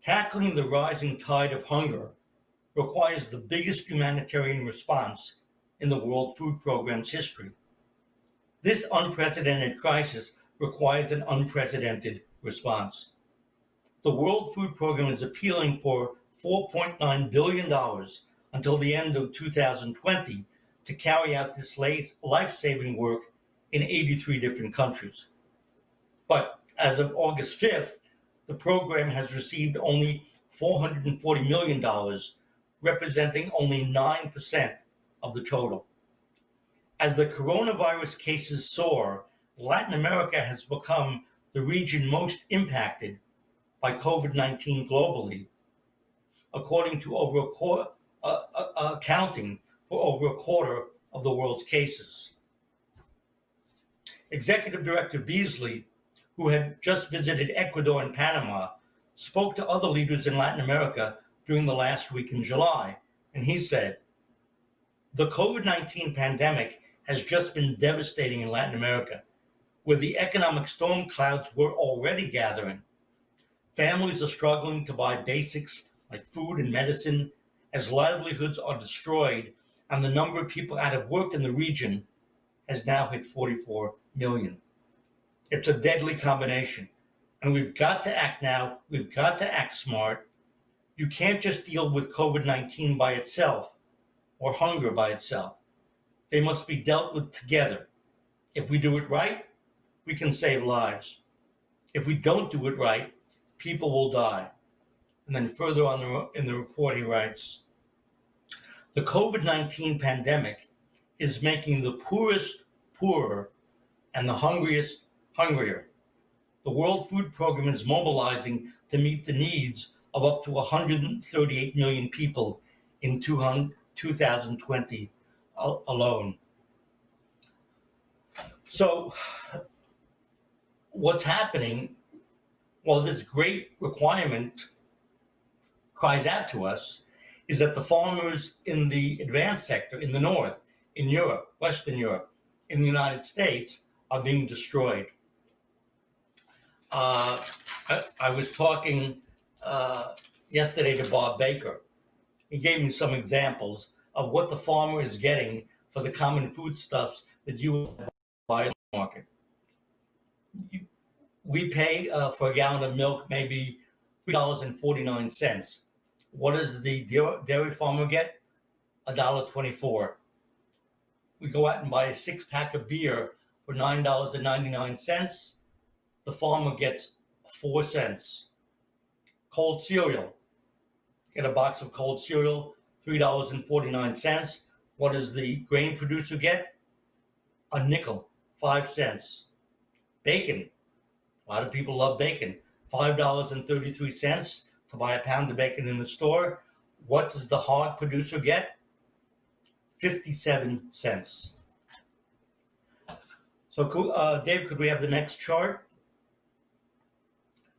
Tackling the rising tide of hunger requires the biggest humanitarian response in the World Food Programme's history. This unprecedented crisis requires an unprecedented response. The World Food Programme is appealing for $4.9 billion until the end of 2020 to carry out this life-saving work in 83 different countries. But as of August 5th, the program has received only $440 million, representing only 9% of the total. As the coronavirus cases soar, Latin America has become the region most impacted by COVID-19 globally, according to accounting for over a quarter of the world's cases. Executive Director Beasley, who had just visited Ecuador and Panama, spoke to other leaders in Latin America during the last week in July, and he said, "The COVID-19 pandemic has just been devastating in Latin America, where the economic storm clouds were already gathering. Families are struggling to buy basics like food and medicine as livelihoods are destroyed, and the number of people out of work in the region has now hit 44 million. It's a deadly combination, and we've got to act now. We've got to act smart. You can't just deal with COVID-19 by itself or hunger by itself. They must be dealt with together. If we do it right, we can save lives. If we don't do it right, people will die." And then further on in the report, he writes, "The COVID-19 pandemic is making the poorest poorer and the hungriest hungrier. The World Food Programme is mobilizing to meet the needs of up to 138 million people in 2020 alone." So what's happening, well, this great requirement cries out to us, is that the farmers in the advanced sector, in the north, in Europe, Western Europe, in the United States, are being destroyed. I was talking yesterday to Bob Baker. He gave me some examples of what the farmer is getting for the common foodstuffs that you buy in the market. We pay for a gallon of milk maybe $3.49. What does the dairy farmer get? $1.24. We go out and buy a 6-pack of beer for $9.99. The farmer gets 4 cents. Cold cereal. Get a box of cold cereal, $3.49. What does the grain producer get? A nickel, 5 cents. Bacon. A lot of people love bacon. $5.33 to buy a pound of bacon in the store. What does the hog producer get? 57 cents. So, Dave, could we have the next chart?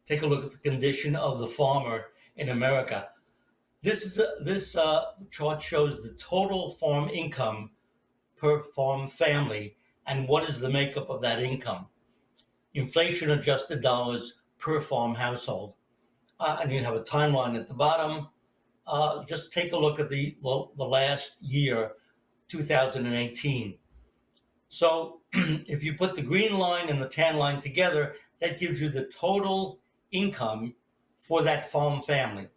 Take a look at the condition of the farmer in America. This chart shows the total farm income per farm family and what is the makeup of that income. Inflation-adjusted dollars per farm household. And you have a timeline at the bottom. Just take a look at the last year, 2018. So if you put the green line and the tan line together, that gives you the total income for that farm family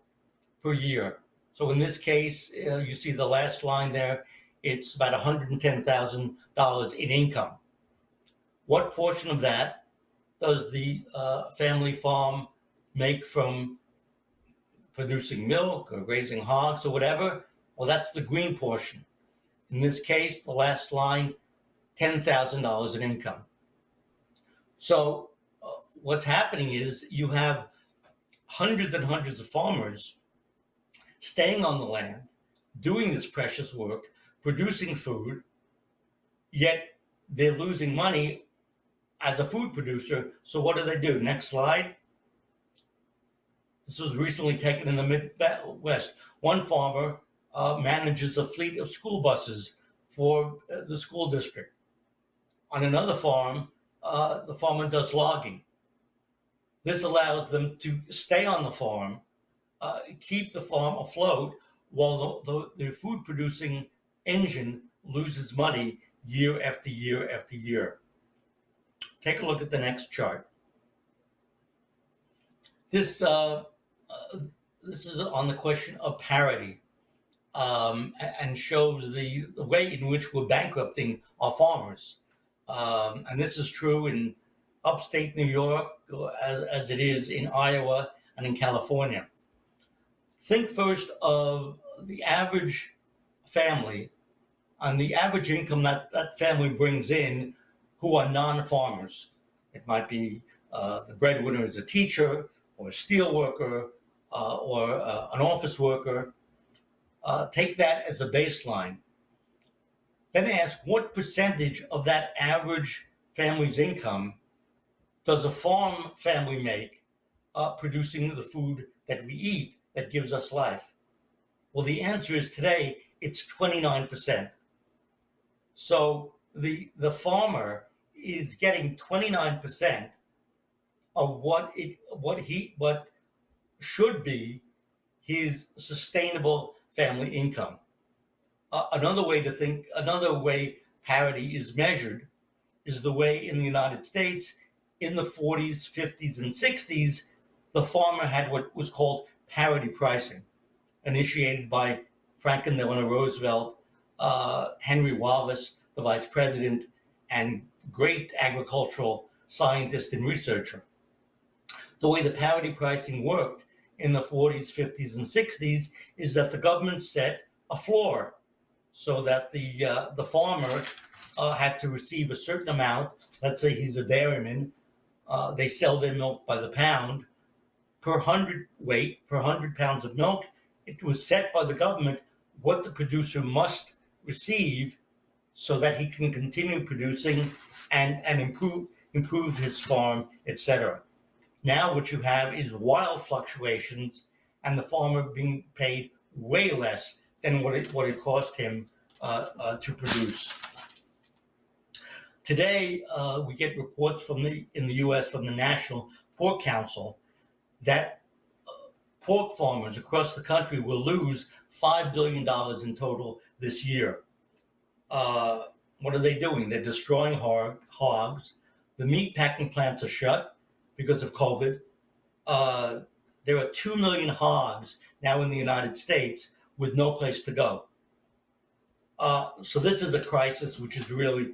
per year. So in this case, you see the last line there, it's about $110,000 in income. What portion of that does the family farm make from producing milk or raising hogs or whatever? Well, that's the green portion. In this case, the last line, $10,000 in income. So what's happening is you have hundreds and hundreds of farmers staying on the land, doing this precious work, producing food, yet they're losing money as a food producer. So what do? Next slide. This was recently taken in the Midwest. One farmer manages a fleet of school buses for the school district. On another farm, the farmer does logging. This allows them to stay on the farm, keep the farm afloat, while the food producing engine loses money year after year after year. Take a look at the next chart. This is on the question of parity, and shows the way in which we're bankrupting our farmers. And this is true in upstate New York as it is in Iowa and in California. Think first of the average family and the average income that family brings in who are non-farmers. It might be the breadwinner is a teacher or a steel worker or an office worker. Take that as a baseline. Then ask what percentage of that average family's income does a farm family make producing the food that we eat that gives us life? Well, the answer is today it's 29%. So the farmer is getting 29% of what should be his sustainable family income. Another way parity is measured is the way in the United States in the 40s, 50s, and 60s, the farmer had what was called parity pricing, initiated by Franklin Delano Roosevelt, Henry Wallace, the vice president, and great agricultural scientist and researcher. The way the parity pricing worked in the 40s, 50s, and 60s is that the government set a floor so that the farmer had to receive a certain amount. Let's say he's a dairyman. They sell their milk by the pound. Per 100 pounds of milk, it was set by the government what the producer must receive so that he can continue producing and improve his farm, etc. Now what you have is wild fluctuations and the farmer being paid way less than what it cost him to produce. Today, we get reports in the U.S. from the National Pork Council that pork farmers across the country will lose $5 billion in total this year. What are they doing? They're destroying hogs. The meat packing plants are shut because of COVID. There are 2 million hogs now in the United States with no place to go. So this is a crisis which is really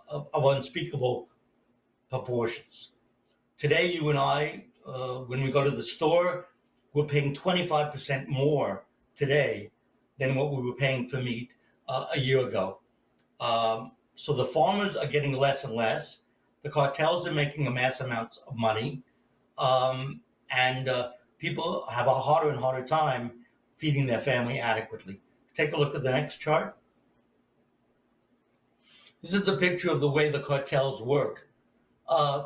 of unspeakable proportions. Today, you and I, when we go to the store, we're paying 25% more today than what we were paying for meat a year ago. So the farmers are getting less and less. The cartels are making a mass amounts of money. And people have a harder and harder time feeding their family adequately. Take a look at the next chart. This is a picture of the way the cartels work.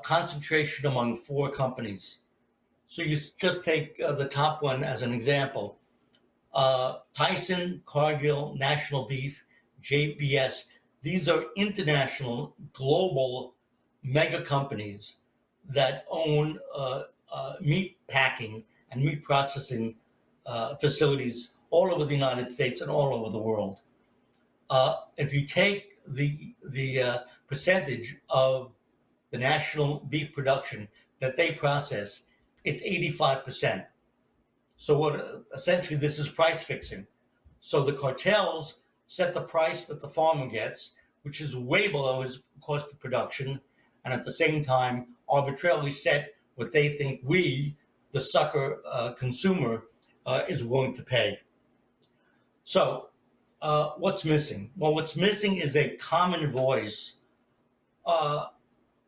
Concentration among 4 companies. So you just take the top one as an example. Tyson, Cargill, National Beef, JBS. These are international, global mega companies that own meat packing and meat processing facilities all over the United States and all over the world. If you take the percentage of the national beef production that they process, it's 85%. So essentially this is price fixing. So the cartels set the price that the farmer gets, which is way below his cost of production, and at the same time arbitrarily set what they think we, the sucker consumer, is willing to pay. So what's missing? Well, what's missing is a common voice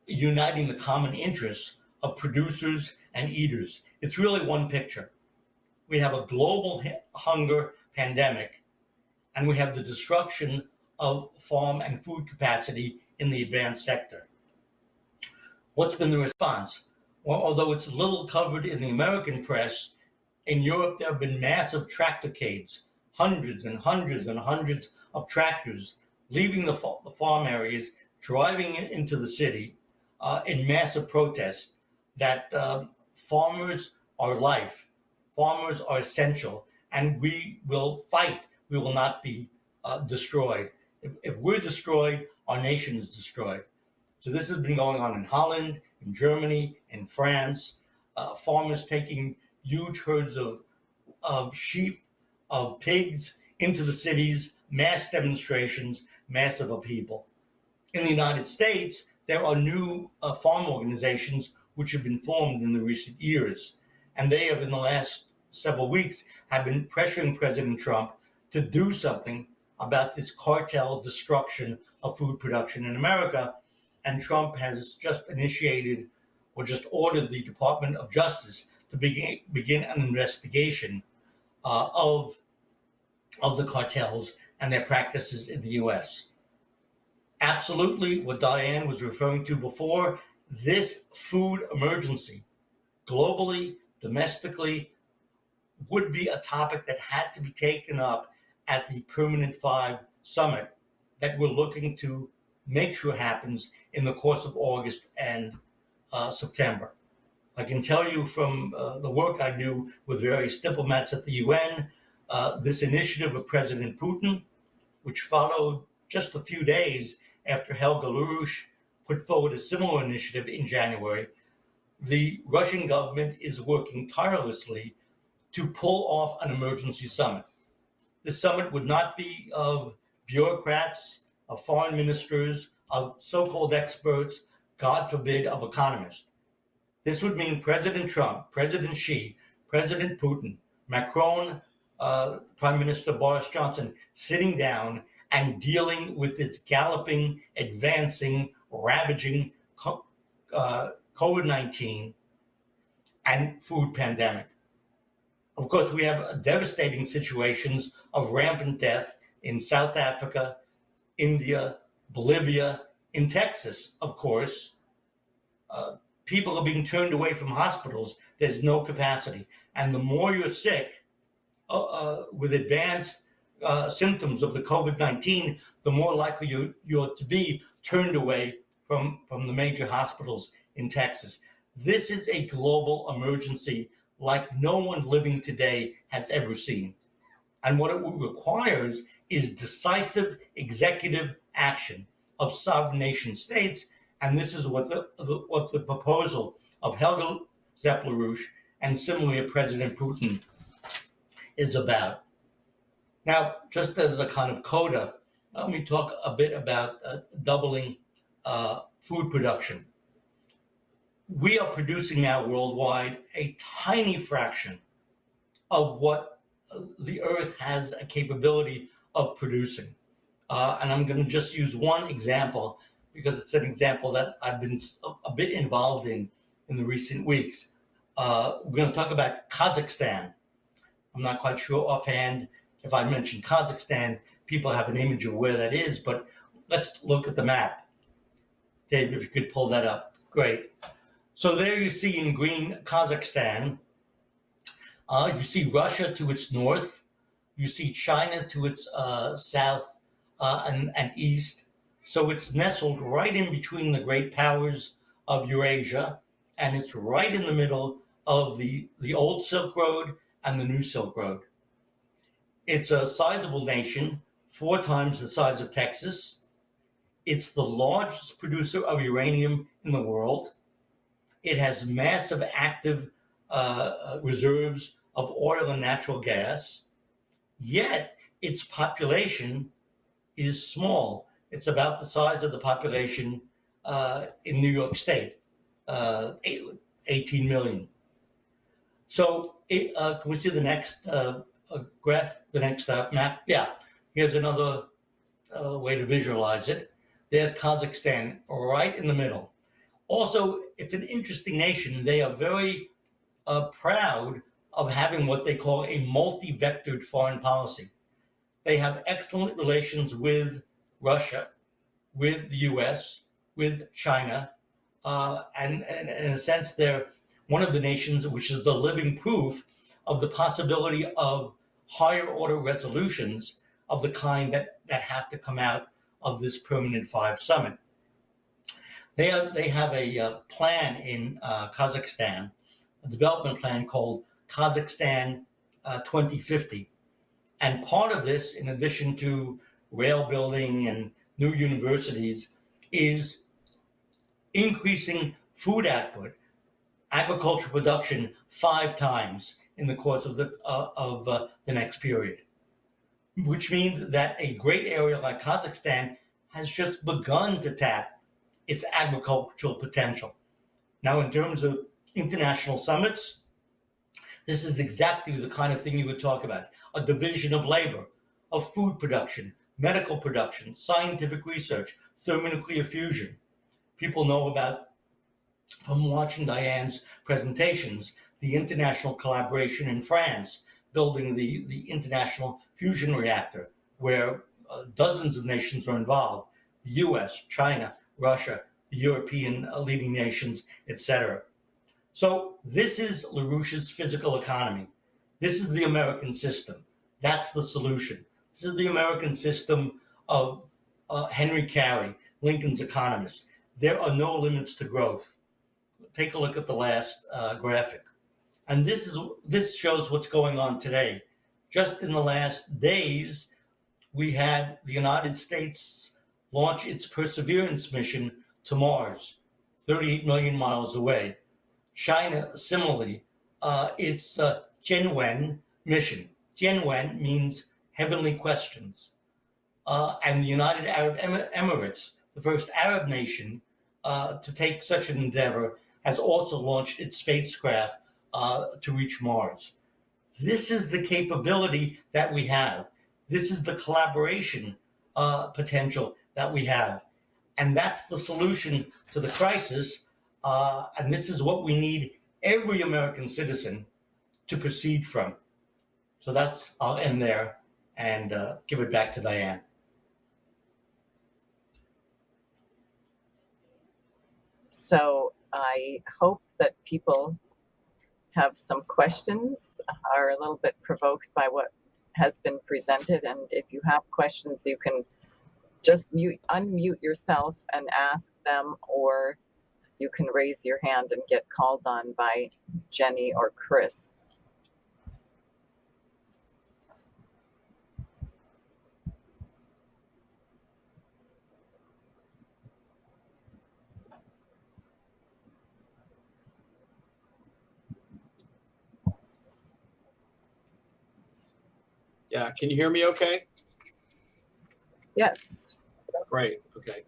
uniting the common interests of producers and eaters. It's really one picture. We have a global hunger pandemic, and we have the destruction of farm and food capacity in the advanced sector. What's been the response? Well, although it's little covered in the American press, in Europe there have been massive tractorcades, hundreds and hundreds and hundreds of tractors leaving the farm areas, driving into the city in massive protests that farmers are life, farmers are essential, and we will fight. We will not be destroyed. If we're destroyed, our nation is destroyed. So this has been going on in Holland, in Germany, in France, farmers taking huge herds of sheep, of pigs into the cities, mass demonstrations, massive upheaval. In the United States, there are new farm organizations which have been formed in the recent years. And they have, in the last several weeks, have been pressuring President Trump to do something about this cartel destruction of food production in America. And Trump has just initiated or just ordered the Department of Justice to begin an investigation of the cartels and their practices in the U.S. Absolutely, what Diane was referring to before, this food emergency, globally, domestically, would be a topic that had to be taken up at the Permanent Five Summit that we're looking to make sure happens in the course of August and September. I can tell you from the work I do with various diplomats at the UN, this initiative of President Putin, which followed just a few days after Helga LaRouche put forward a similar initiative in January, the Russian government is working tirelessly to pull off an emergency summit. This summit would not be of bureaucrats, of foreign ministers, of so-called experts, God forbid, of economists. This would mean President Trump, President Xi, President Putin, Macron, Prime Minister Boris Johnson sitting down and dealing with this galloping, advancing, ravaging COVID-19 and food pandemic. Of course, we have devastating situations of rampant death in South Africa, India, Bolivia, in Texas, of course. People are being turned away from hospitals. There's no capacity. And the more you're sick with advanced symptoms of the COVID-19, the more likely you're to be turned away from the major hospitals in Texas. This is a global emergency like no one living today has ever seen. And what it requires is decisive executive action of sovereign nation states. And this is what the proposal of Helga LaRouche and similarly of President Putin is about. Now, just as a kind of coda, let me talk a bit about doubling food production. We are producing now worldwide a tiny fraction of what the Earth has a capability of producing. And I'm going to just use one example because it's an example that I've been a bit involved in the recent weeks. We're going to talk about Kazakhstan. I'm not quite sure offhand if I mention Kazakhstan, people have an image of where that is, but let's look at the map. Dave, if you could pull that up, great. So there you see in green Kazakhstan. You see Russia to its north. You see China to its south and east. So it's nestled right in between the great powers of Eurasia, and it's right in the middle of the old Silk Road and the new Silk Road. It's a sizable nation, 4 times the size of Texas. It's the largest producer of uranium in the world. It has massive active reserves of oil and natural gas, yet its population is small. It's about the size of the population in New York State, 18 million. So can we see the next graph, the next map? Yeah, here's another way to visualize it. There's Kazakhstan right in the middle. Also, it's an interesting nation. They are very proud of having what they call a multi-vectored foreign policy. They have excellent relations with Russia, with the US, with China, and in a sense, they're one of the nations which is the living proof of the possibility of higher order resolutions of the kind that have to come out of this Permanent Five Summit. They have a plan in Kazakhstan, a development plan called Kazakhstan 2050. And part of this, in addition to rail building and new universities, is increasing food output, agricultural production 5 times in the course of the next period, which means that a great area like Kazakhstan has just begun to tap its agricultural potential. Now, in terms of international summits, this is exactly the kind of thing you would talk about: a division of labor, of food production, medical production, scientific research, thermonuclear fusion. People know about, from watching Diane's presentations, the international collaboration in France, building the international fusion reactor, where dozens of nations are involved: the US, China, Russia, the European leading nations, etc. So this is LaRouche's physical economy. This is the American system. That's the solution. This is the American system of Henry Carey, Lincoln's economist. There are no limits to growth. Take a look at the last graphic. And this shows what's going on today. Just in the last days, we had the United States launch its Perseverance mission to Mars, 38 million miles away. China, similarly, its Zhenwen mission. Zhenwen means heavenly questions. And the United Arab Emirates, the first Arab nation to take such an endeavor, has also launched its spacecraft to reach Mars. This is the capability that we have. This is the collaboration potential that we have. And that's the solution to the crisis. And this is what we need every American citizen to proceed from. So I'll end there and give it back to Diane. So I hope that people have some questions, are a little bit provoked by what has been presented. And if you have questions, you can just unmute yourself and ask them, or you can raise your hand and get called on by Jenny or Chris. Yeah, can you hear me okay? Yes. Great, okay.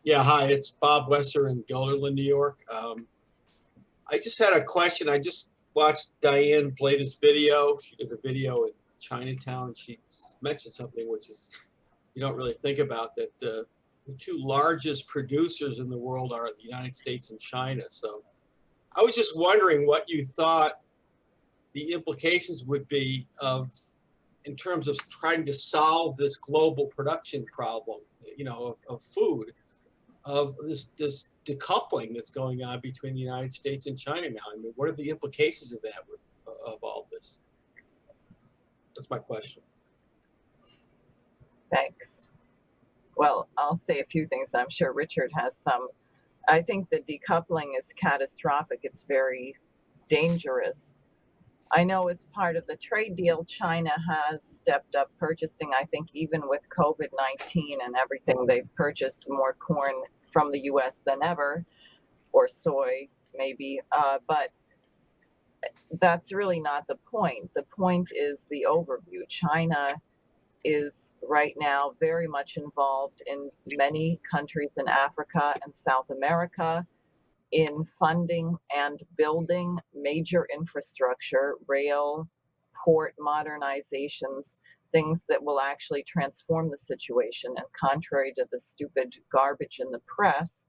Yeah, hi, it's Bob Wesser in Guilderland, New York. I just had a question. I just watched Diane's latest video. She did a video in Chinatown. She mentioned something which is, you don't really think about, that the 2 largest producers in the world are the United States and China. So I was just wondering what you thought the implications would be in terms of trying to solve this global production problem, of food, of this decoupling that's going on between the United States and China now. I mean, what are the implications of that, of all this? That's my question. Thanks. Well, I'll say a few things. I'm sure Richard has some. I think the decoupling is catastrophic. It's very dangerous. I know as part of the trade deal, China has stepped up purchasing. I think even with COVID-19 and everything, they've purchased more corn from the US than ever, or soy maybe, but that's really not the point. The point is the overview. China is right now very much involved in many countries in Africa and South America in funding and building major infrastructure, rail, port modernizations, things that will actually transform the situation. And contrary to the stupid garbage in the press,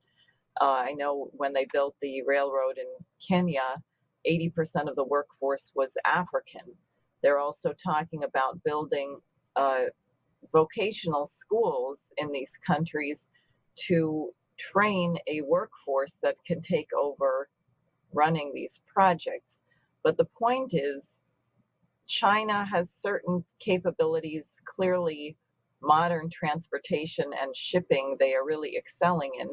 I know when they built the railroad in Kenya, 80% of the workforce was African. They're also talking about building vocational schools in these countries to train a workforce that can take over running these projects. But the point is, China has certain capabilities, clearly modern transportation and shipping they are really excelling in.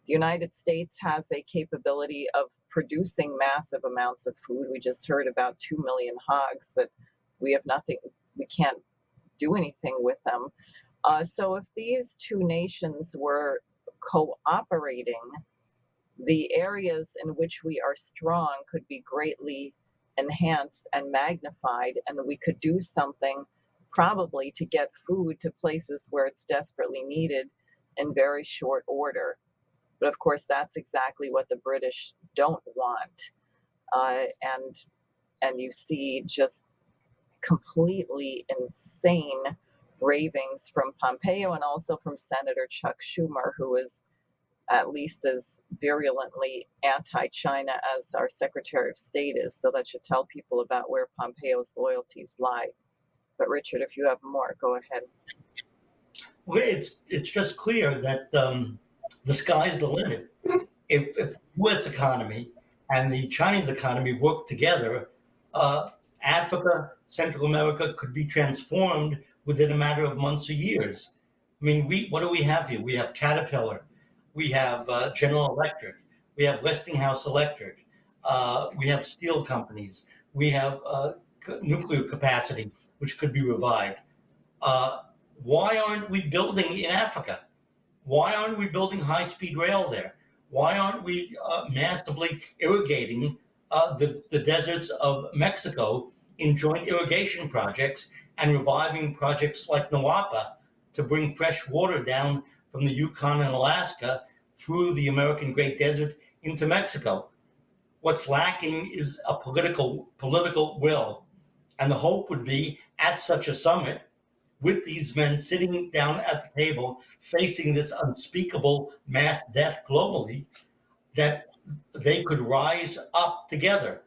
The United States has a capability of producing massive amounts of food. We just heard about 2 million hogs that we can't do anything with them. So if these two nations were cooperating, the areas in which we are strong could be greatly enhanced and magnified, and we could do something probably to get food to places where it's desperately needed in very short order. But of course, that's exactly what the British don't want. And you see just completely insane ravings from Pompeo and also from Senator Chuck Schumer, who is at least as virulently anti-China as our Secretary of State is. So that should tell people about where Pompeo's loyalties lie. But Richard, if you have more, go ahead. Well, it's just clear that the sky's the limit. If the U.S. economy and the Chinese economy work together, Africa, Central America could be transformed within a matter of months or years. I mean, what do we have here? We have Caterpillar, we have General Electric, we have Westinghouse Electric, we have steel companies, we have nuclear capacity, which could be revived. Why aren't we building in Africa? Why aren't we building high-speed rail there? Why aren't we massively irrigating the deserts of Mexico in joint irrigation projects and reviving projects like Nawapa to bring fresh water down from the Yukon and Alaska through the American Great Desert into Mexico? What's lacking is a political will. And the hope would be at such a summit, with these men sitting down at the table facing this unspeakable mass death globally, that they could rise up together.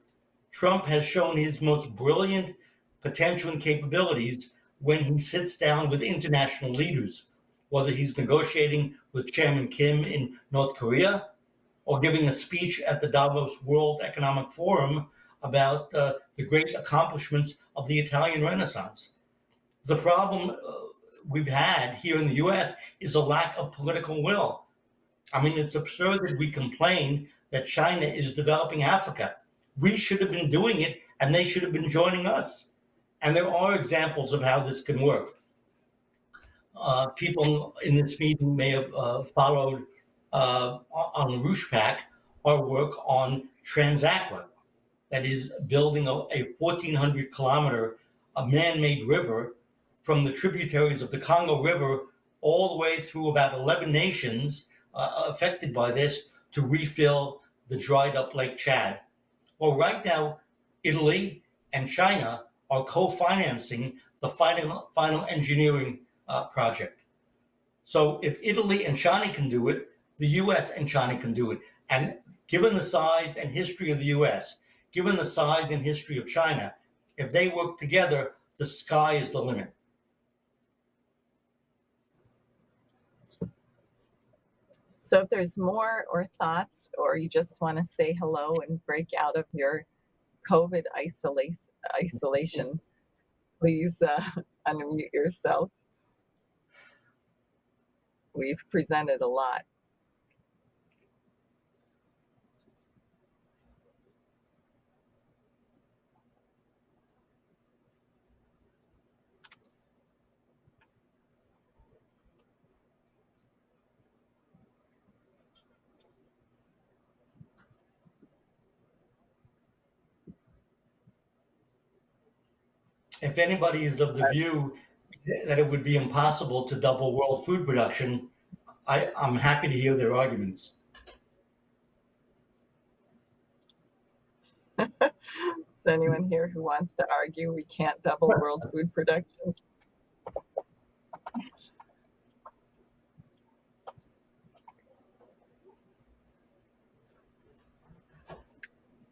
Trump has shown his most brilliant potential and capabilities when he sits down with international leaders, whether he's negotiating with Chairman Kim in North Korea or giving a speech at the Davos World Economic Forum about the great accomplishments of the Italian Renaissance. The problem we've had here in the U.S. is a lack of political will. I mean, it's absurd that we complain that China is developing Africa. We should have been doing it, and they should have been joining us. And there are examples of how this can work. People in this meeting may have followed on the Rushpak our work on Transaqua, that is building a 1,400 kilometer man-made river from the tributaries of the Congo River all the way through about 11 nations affected by this to refill the dried up Lake Chad. Well, right now, Italy and China are co-financing the final engineering project. So if Italy and China can do it, the U.S. and China can do it. And given the size and history of the U.S., given the size and history of China, if they work together, the sky is the limit. So if there's more or thoughts, or you just want to say hello and break out of your COVID isolation, please unmute yourself. We've presented a lot. If anybody is of the view that it would be impossible to double world food production, I'm happy to hear their arguments. Is anyone here who wants to argue we can't double world food production?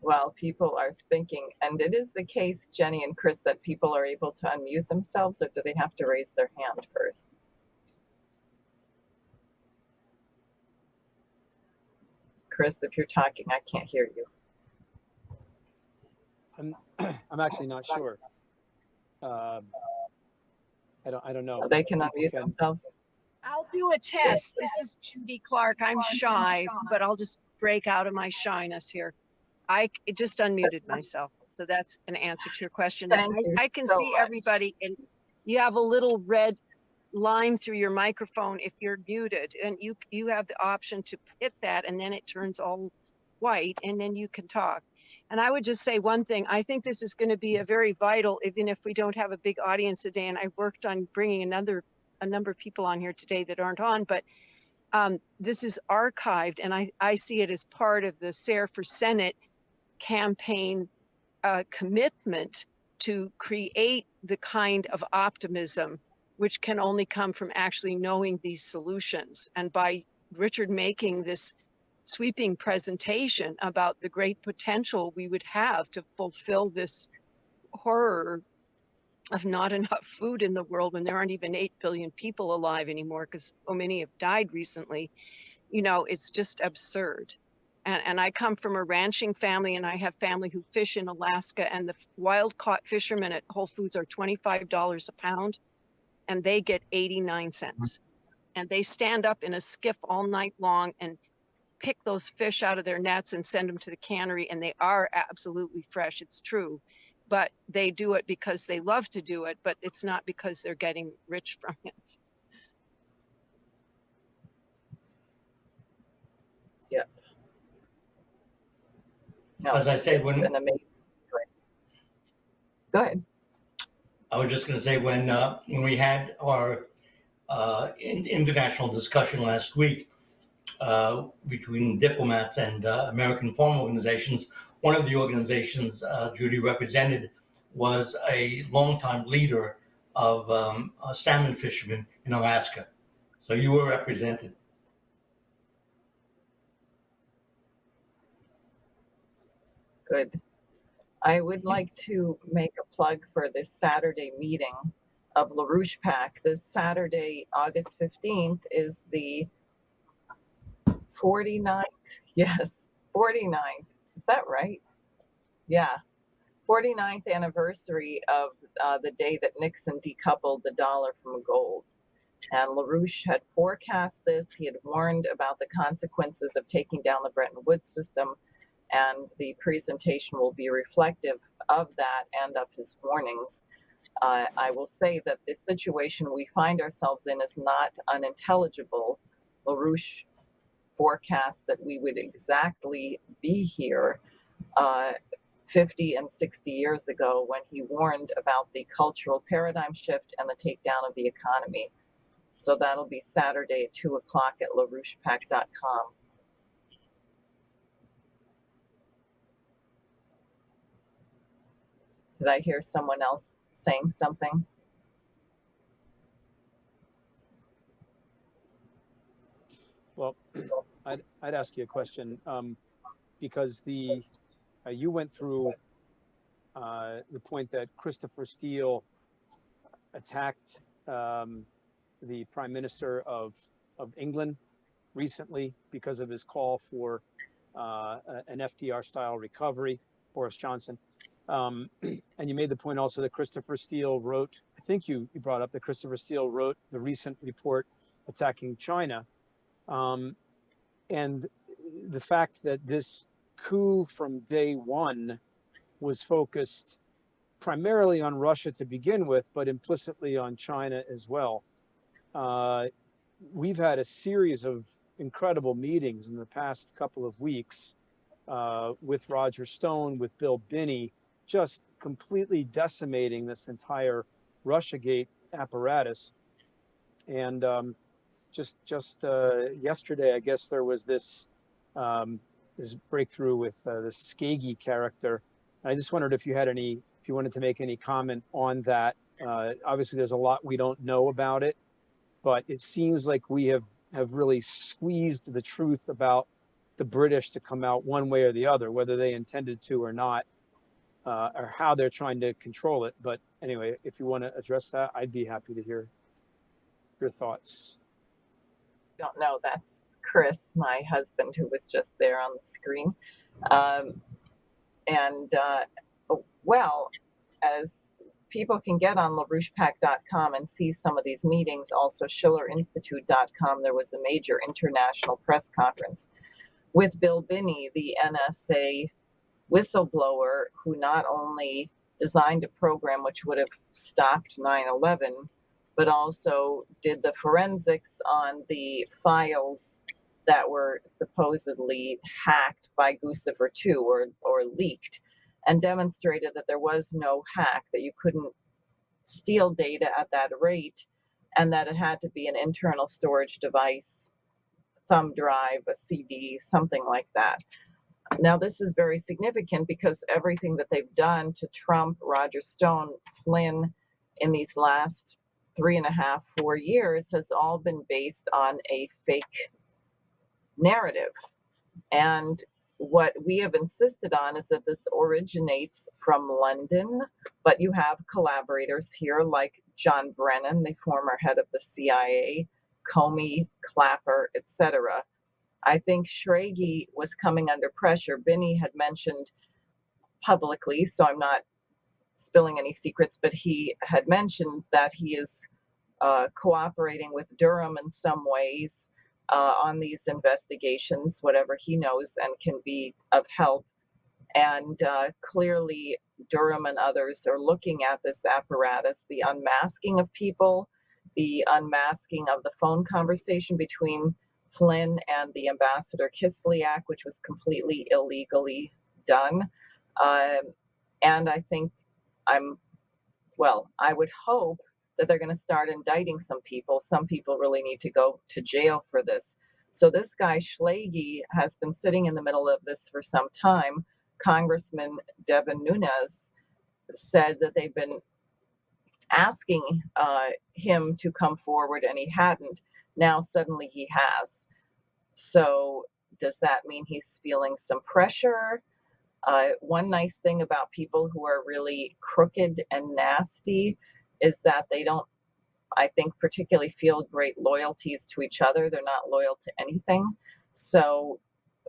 while people are thinking, and it is the case, Jenny and Chris, that people are able to unmute themselves, or do they have to raise their hand first? Chris, if you're talking, I can't hear you. I'm actually not sure. I don't know. They can unmute themselves. I'll do a test. This is Judy Clark. I'm shy, but I'll just break out of my shyness here. I just unmuted myself. So that's an answer to your question. I can see everybody, and you have a little red line through your microphone if you're muted, and you have the option to hit that, and then it turns all white, and then you can talk. And I would just say one thing. I think this is going to be a very vital, even if we don't have a big audience today, and I worked on bringing a number of people on here today that aren't on, but this is archived, and I see it as part of the SARE for Senate campaign commitment to create the kind of optimism which can only come from actually knowing these solutions. And by Richard making this sweeping presentation about the great potential we would have to fulfill this horror of not enough food in the world when there aren't even 8 billion people alive anymore because so many have died recently, you know, it's just absurd. And I come from a ranching family, and I have family who fish in Alaska, and the wild caught fishermen at Whole Foods are $25 a pound, and they get 89 cents. And they stand up in a skiff all night long and pick those fish out of their nets and send them to the cannery, and they are absolutely fresh, it's true. But they do it because they love to do it, but it's not because they're getting rich from it. Yep. No, As I said, it's an amazing. Go ahead. I was just going to say when we had our international discussion last week between diplomats and American farm organizations, one of the organizations Judy represented was a longtime leader of salmon fishermen in Alaska. So you were represented. Good. I would like to make a plug for this Saturday meeting of LaRouche PAC. This Saturday, August 15th, is the 49th. Yes, 49th. Is that right? Yeah. 49th anniversary of the day that Nixon decoupled the dollar from gold. And LaRouche had forecast this. He had warned about the consequences of taking down the Bretton Woods system. And the presentation will be reflective of that and of his warnings. I will say that the situation we find ourselves in is not unintelligible. LaRouche forecast that we would exactly be here 50 and 60 years ago when he warned about the cultural paradigm shift and the takedown of the economy. So that'll be Saturday at 2 o'clock at larouchepac.com. Did I hear someone else saying something? Well, I'd ask you a question because you went through the point that Christopher Steele attacked the Prime Minister of England recently because of his call for an FDR-style recovery, Boris Johnson. And you made the point also that Christopher Steele wrote, I think you brought up that Christopher Steele wrote the recent report attacking China. And the fact that this coup from day one was focused primarily on Russia to begin with, but implicitly on China as well. We've had a series of incredible meetings in the past couple of weeks with Roger Stone, with Bill Binney, just completely decimating this entire Russiagate apparatus. And just yesterday, I guess there was this breakthrough with this Skagey character. I just wondered if you wanted to make any comment on that. Obviously, there's a lot we don't know about it, but it seems like we have really squeezed the truth about the British to come out one way or the other, whether they intended to or not, or how they're trying to control it. But anyway, if you want to address that, I'd be happy to hear your thoughts. Don't know. That's Chris, my husband, who was just there on the screen. Well, as people can get on LaRouchePAC.com and see some of these meetings, also SchillerInstitute.com, there was a major international press conference with Bill Binney, the NSA whistleblower, who not only designed a program which would have stopped 9/11, but also did the forensics on the files that were supposedly hacked by Guccifer 2 or leaked, and demonstrated that there was no hack, that you couldn't steal data at that rate, and that it had to be an internal storage device, thumb drive, a CD, something like that. Now, this is very significant because everything that they've done to Trump, Roger Stone, Flynn in these last 3.5, 4 years has all been based on a fake narrative. And what we have insisted on is that this originates from London, but you have collaborators here like John Brennan, the former head of the CIA, Comey, Clapper, etc. I think Schrage was coming under pressure. Binney had mentioned publicly, so I'm not spilling any secrets, but he had mentioned that he is cooperating with Durham in some ways on these investigations, whatever he knows and can be of help. And clearly Durham and others are looking at this apparatus, the unmasking of people, the unmasking of the phone conversation between Flynn and the Ambassador Kislyak, which was completely illegally done. And I think I would hope that they're going to start indicting some people. Some people really need to go to jail for this. So this guy Schlage has been sitting in the middle of this for some time. Congressman Devin Nunes said that they've been asking him to come forward and he hadn't. Now suddenly he has. So does that mean he's feeling some pressure? One nice thing about people who are really crooked and nasty is that they don't, I think, particularly feel great loyalties to each other. They're not loyal to anything. So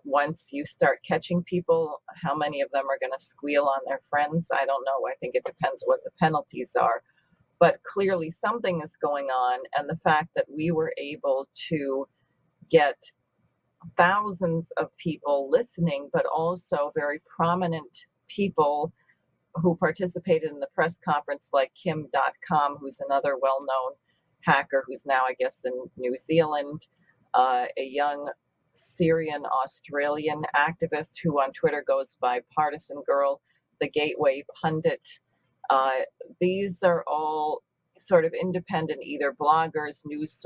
once you start catching people, how many of them are going to squeal on their friends? I don't know. I think it depends what the penalties are. But clearly something is going on. And the fact that we were able to get thousands of people listening, but also very prominent people who participated in the press conference, like Kim.com, who's another well-known hacker who's now, I guess, in New Zealand, a young Syrian Australian activist who on Twitter goes by Partisan Girl, the Gateway Pundit. These are all sort of independent, either bloggers, news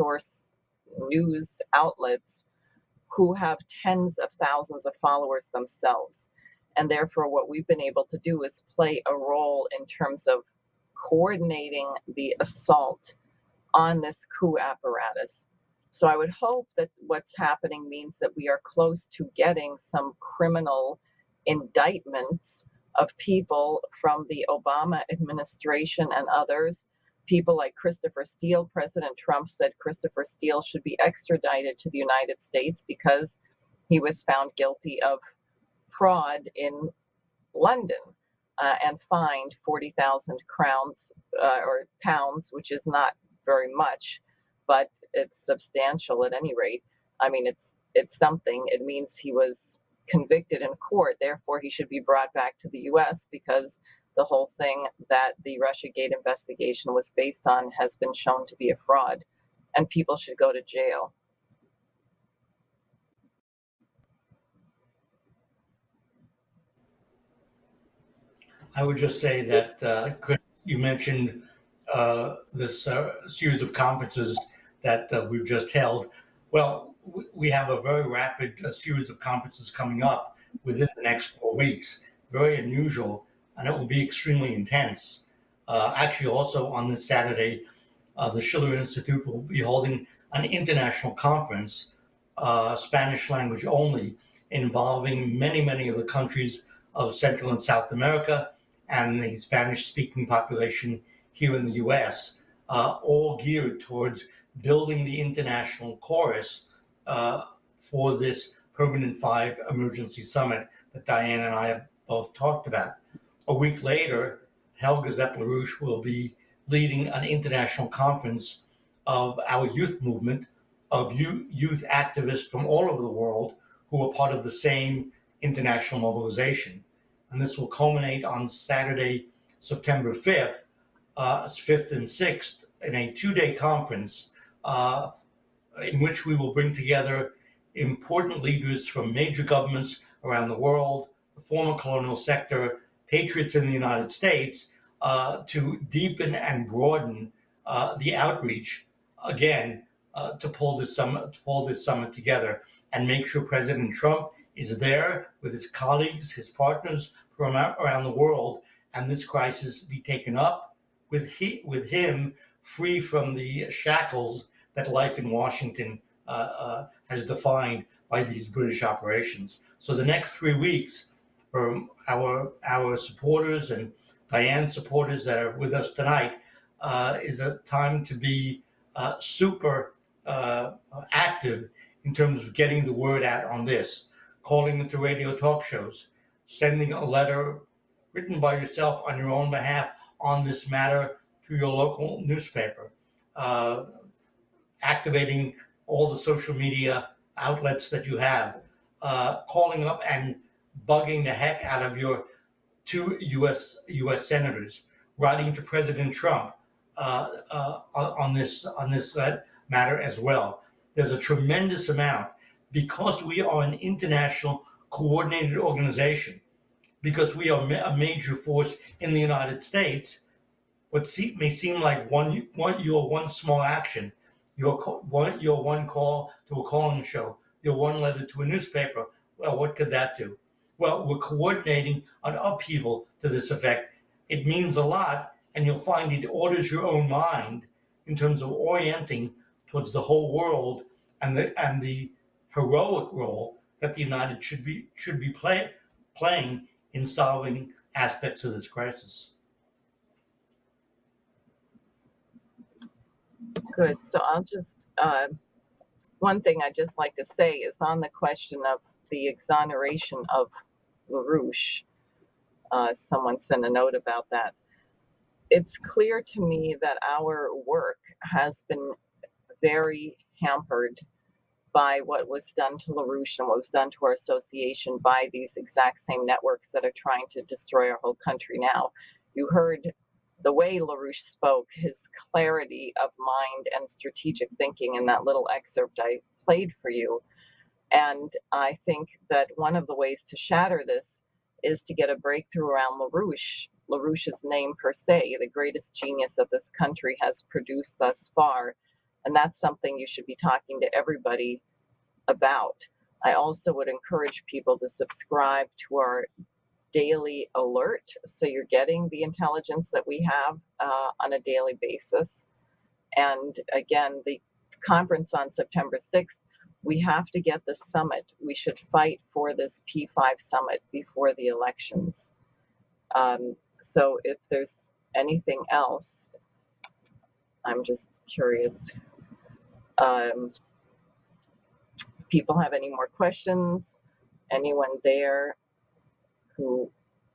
outlets who have tens of thousands of followers themselves. And therefore, what we've been able to do is play a role in terms of coordinating the assault on this coup apparatus. So I would hope that what's happening means that we are close to getting some criminal indictments of people from the Obama administration and others. People like Christopher Steele. President Trump said Christopher Steele should be extradited to the United States because he was found guilty of fraud in London and fined 40,000 crowns or pounds, which is not very much, but it's substantial at any rate. I mean, it's something. It means he was convicted in court. Therefore, he should be brought back to the U.S. because the whole thing that the Russiagate investigation was based on has been shown to be a fraud, and people should go to jail. I would just say that you mentioned this series of conferences that we've just held. Well, we have a very rapid series of conferences coming up within the next 4 weeks. Very unusual, and it will be extremely intense. Actually, also on this Saturday, the Schiller Institute will be holding an international conference, Spanish language only, involving many of the countries of Central and South America and the Spanish-speaking population here in the U.S., all geared towards building the international chorus for this Permanent 5 Emergency Summit that Diane and I have both talked about. A week later, Helga Zepp-LaRouche will be leading an international conference of our youth movement, of youth activists from all over the world who are part of the same international mobilization. And this will culminate on Saturday, September 5th, 5th and 6th, in a 2-day conference in which we will bring together important leaders from major governments around the world, the former colonial sector, patriots in the United States, to deepen and broaden the outreach, again, to pull this summit together and make sure President Trump is there with his colleagues, his partners from around the world, and this crisis be taken up with him, free from the shackles that life in Washington has defined by these British operations. So the next 3 weeks, for our supporters and Diane's supporters that are with us tonight, is a time to be super active in terms of getting the word out on this, calling into radio talk shows, sending a letter written by yourself on your own behalf on this matter to your local newspaper, activating all the social media outlets that you have, calling up and bugging the heck out of your 2 U.S. senators, writing to President Trump on this matter as well. There's a tremendous amount, because we are an international coordinated organization, because we are a major force in the United States. What may seem like your one small action, your one call to a calling show, your one letter to a newspaper, well, what could that do? Well, we're coordinating an upheaval to this effect. It means a lot, and you'll find it orders your own mind in terms of orienting towards the whole world and the heroic role that the United should be playing in solving aspects of this crisis. Good. So I'll just, one thing I'd just like to say is on the question of the exoneration of LaRouche. Someone sent a note about that. It's clear to me that our work has been very hampered by what was done to LaRouche and what was done to our association by these exact same networks that are trying to destroy our whole country now. You heard the way LaRouche spoke, his clarity of mind and strategic thinking in that little excerpt I played for you. And I think that one of the ways to shatter this is to get a breakthrough around LaRouche, LaRouche's name per se, the greatest genius that this country has produced thus far. And that's something you should be talking to everybody about. I also would encourage people to subscribe to our daily alert, so you're getting the intelligence that we have on a daily basis. And again, the conference on September 6th, we have to get the summit. We should fight for this P5 summit before the elections. So if there's anything else, I'm just curious. People have any more questions? Anyone there who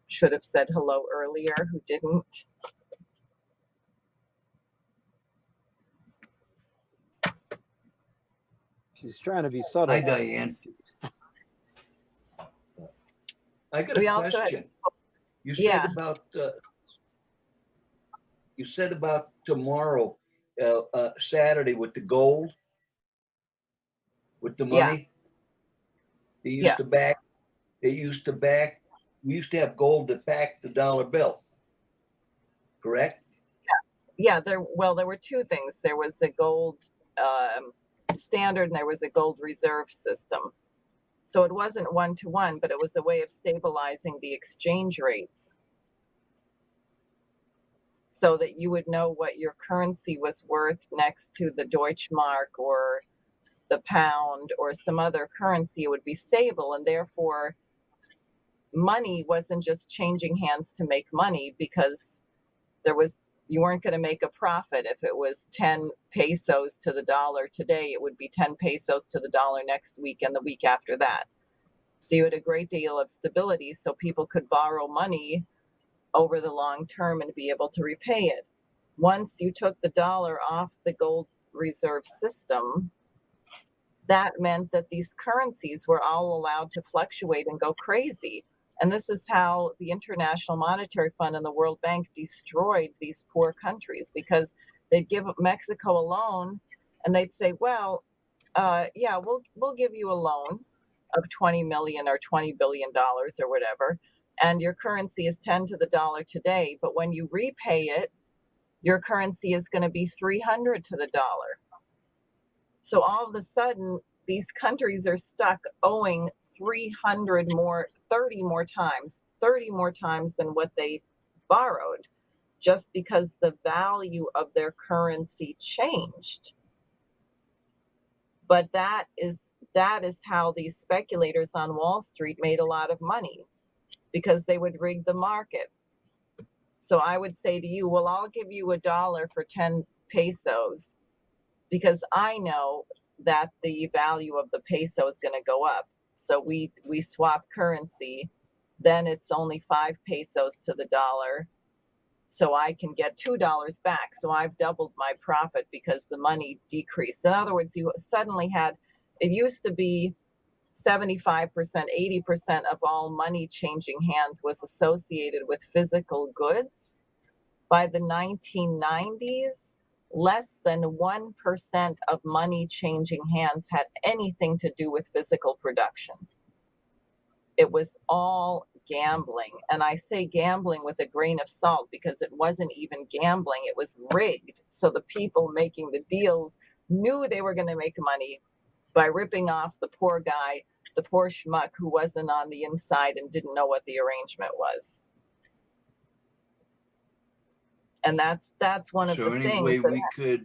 should have said hello earlier who didn't? She's trying to be subtle. Hi, Diane. I got a question. You said about tomorrow, Saturday, with the gold, with the money. They used to back. We used to have gold that backed the dollar bill. Correct? Yes. Yeah. There were two things. There was the gold standard, and there was a gold reserve system. So it wasn't 1-to-1, but it was a way of stabilizing the exchange rates, so that you would know what your currency was worth next to the Deutschmark or the pound or some other currency, it would be stable. And therefore, money wasn't just changing hands to make money, because you weren't going to make a profit. If it was 10 pesos to the dollar today, it would be 10 pesos to the dollar next week and the week after that. So you had a great deal of stability, so people could borrow money over the long term and be able to repay it. Once you took the dollar off the gold reserve system, that meant that these currencies were all allowed to fluctuate and go crazy. And this is how the International Monetary Fund and the World Bank destroyed these poor countries, because they'd give Mexico a loan and they'd say, well, yeah, we'll give you a loan of 20 million or $20 billion or whatever, and your currency is 10 to the dollar today, but when you repay it, your currency is going to be 300 to the dollar. So all of a sudden, these countries are stuck owing 30 more times than what they borrowed, just because the value of their currency changed. But that is how these speculators on Wall Street made a lot of money, because they would rig the market. So I would say to you, well, I'll give you $1 for 10 pesos, because I know that the value of the peso is going to go up. So we swap currency, then it's only 5 pesos to the dollar. So I can get $2 back. So I've doubled my profit because the money decreased. In other words, you suddenly had, it used to be 75%, 80% of all money changing hands was associated with physical goods. By the 1990s, less than 1% of money changing hands had anything to do with physical production. It was all gambling. And I say gambling with a grain of salt, because it wasn't even gambling, it was rigged. So the people making the deals knew they were going to make money by ripping off the poor guy, the poor schmuck who wasn't on the inside and didn't know what the arrangement was. And that's one of the things. So any way we could.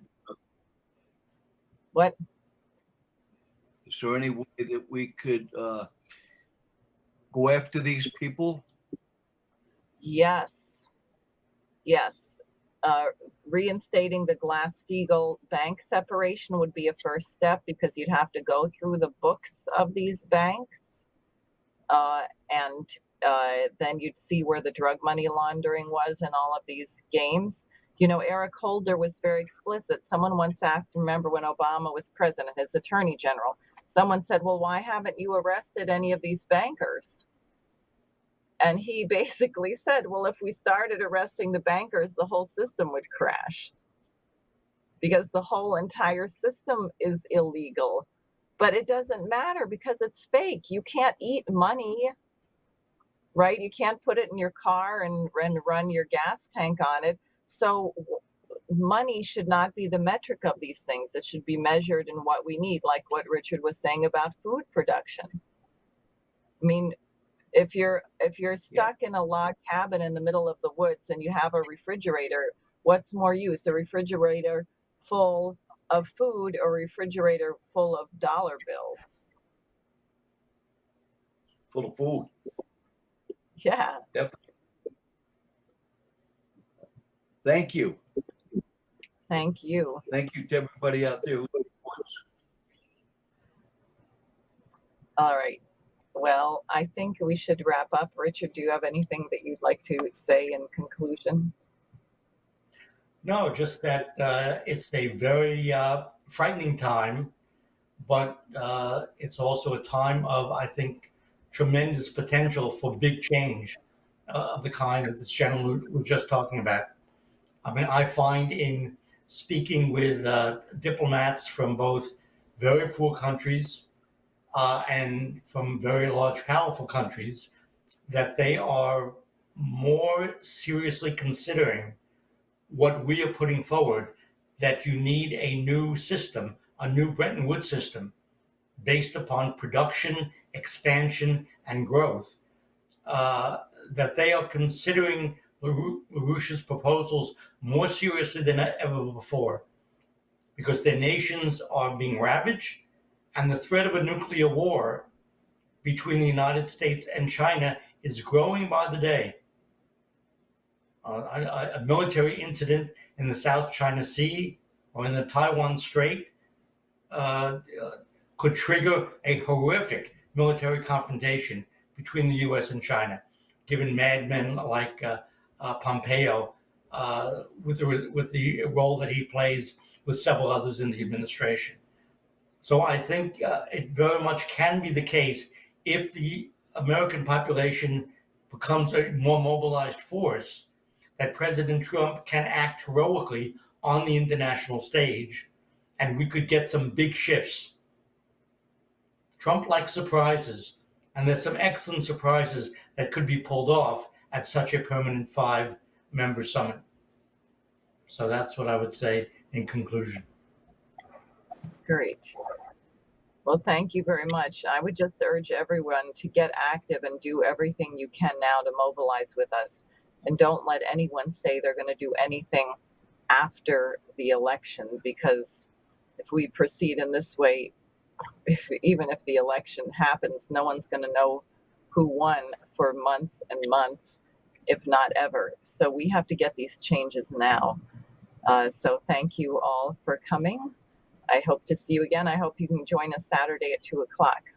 What? So any way that we could go after these people? Yes. Reinstating the Glass-Steagall bank separation would be a first step, because you'd have to go through the books of these banks, and then you'd see where the drug money laundering was in all of these games. You know, Eric Holder was very explicit. Someone once asked, remember when Obama was president, his attorney general, someone said, well, why haven't you arrested any of these bankers? And he basically said, well, if we started arresting the bankers, the whole system would crash, because the whole entire system is illegal. But it doesn't matter, because it's fake. You can't eat money, right? You can't put it in your car and run your gas tank on it. So money should not be the metric of these things. It should be measured in what we need, like what Richard was saying about food production. I mean, if you're stuck in a log cabin in the middle of the woods and you have a refrigerator, what's more use, a refrigerator full of food or a refrigerator full of dollar bills? Full of food. Yeah. Definitely. Thank you. Thank you. Thank you to everybody out there. All right. Well, I think we should wrap up. Richard, do you have anything that you'd like to say in conclusion? No, just that it's a very frightening time, but it's also a time of, I think, tremendous potential for big change of the kind that this gentleman was just talking about. I mean, I find in speaking with diplomats from both very poor countries and from very large, powerful countries, that they are more seriously considering what we are putting forward, that you need a new system, a new Bretton Woods system based upon production, expansion, and growth, that they are considering LaRouche's proposals more seriously than ever before, because their nations are being ravaged, And the threat of a nuclear war between the United States and China is growing by the day. A military incident in the South China Sea or in the Taiwan Strait could trigger a horrific military confrontation between the U.S. and China, given madmen like Pompeo, with the role that he plays with several others in the administration. So I think it very much can be the case if the American population becomes a more mobilized force, that President Trump can act heroically on the international stage, and we could get some big shifts. Trump likes surprises, and there's some excellent surprises that could be pulled off at such a permanent 5-member summit. So that's what I would say in conclusion. Great. Well, thank you very much. I would just urge everyone to get active and do everything you can now to mobilize with us. And don't let anyone say they're going to do anything after the election, because if we proceed in this way, even if the election happens, no one's going to know who won for months and months, if not ever. So we have to get these changes now. So thank you all for coming. I hope to see you again. I hope you can join us Saturday at 2 o'clock.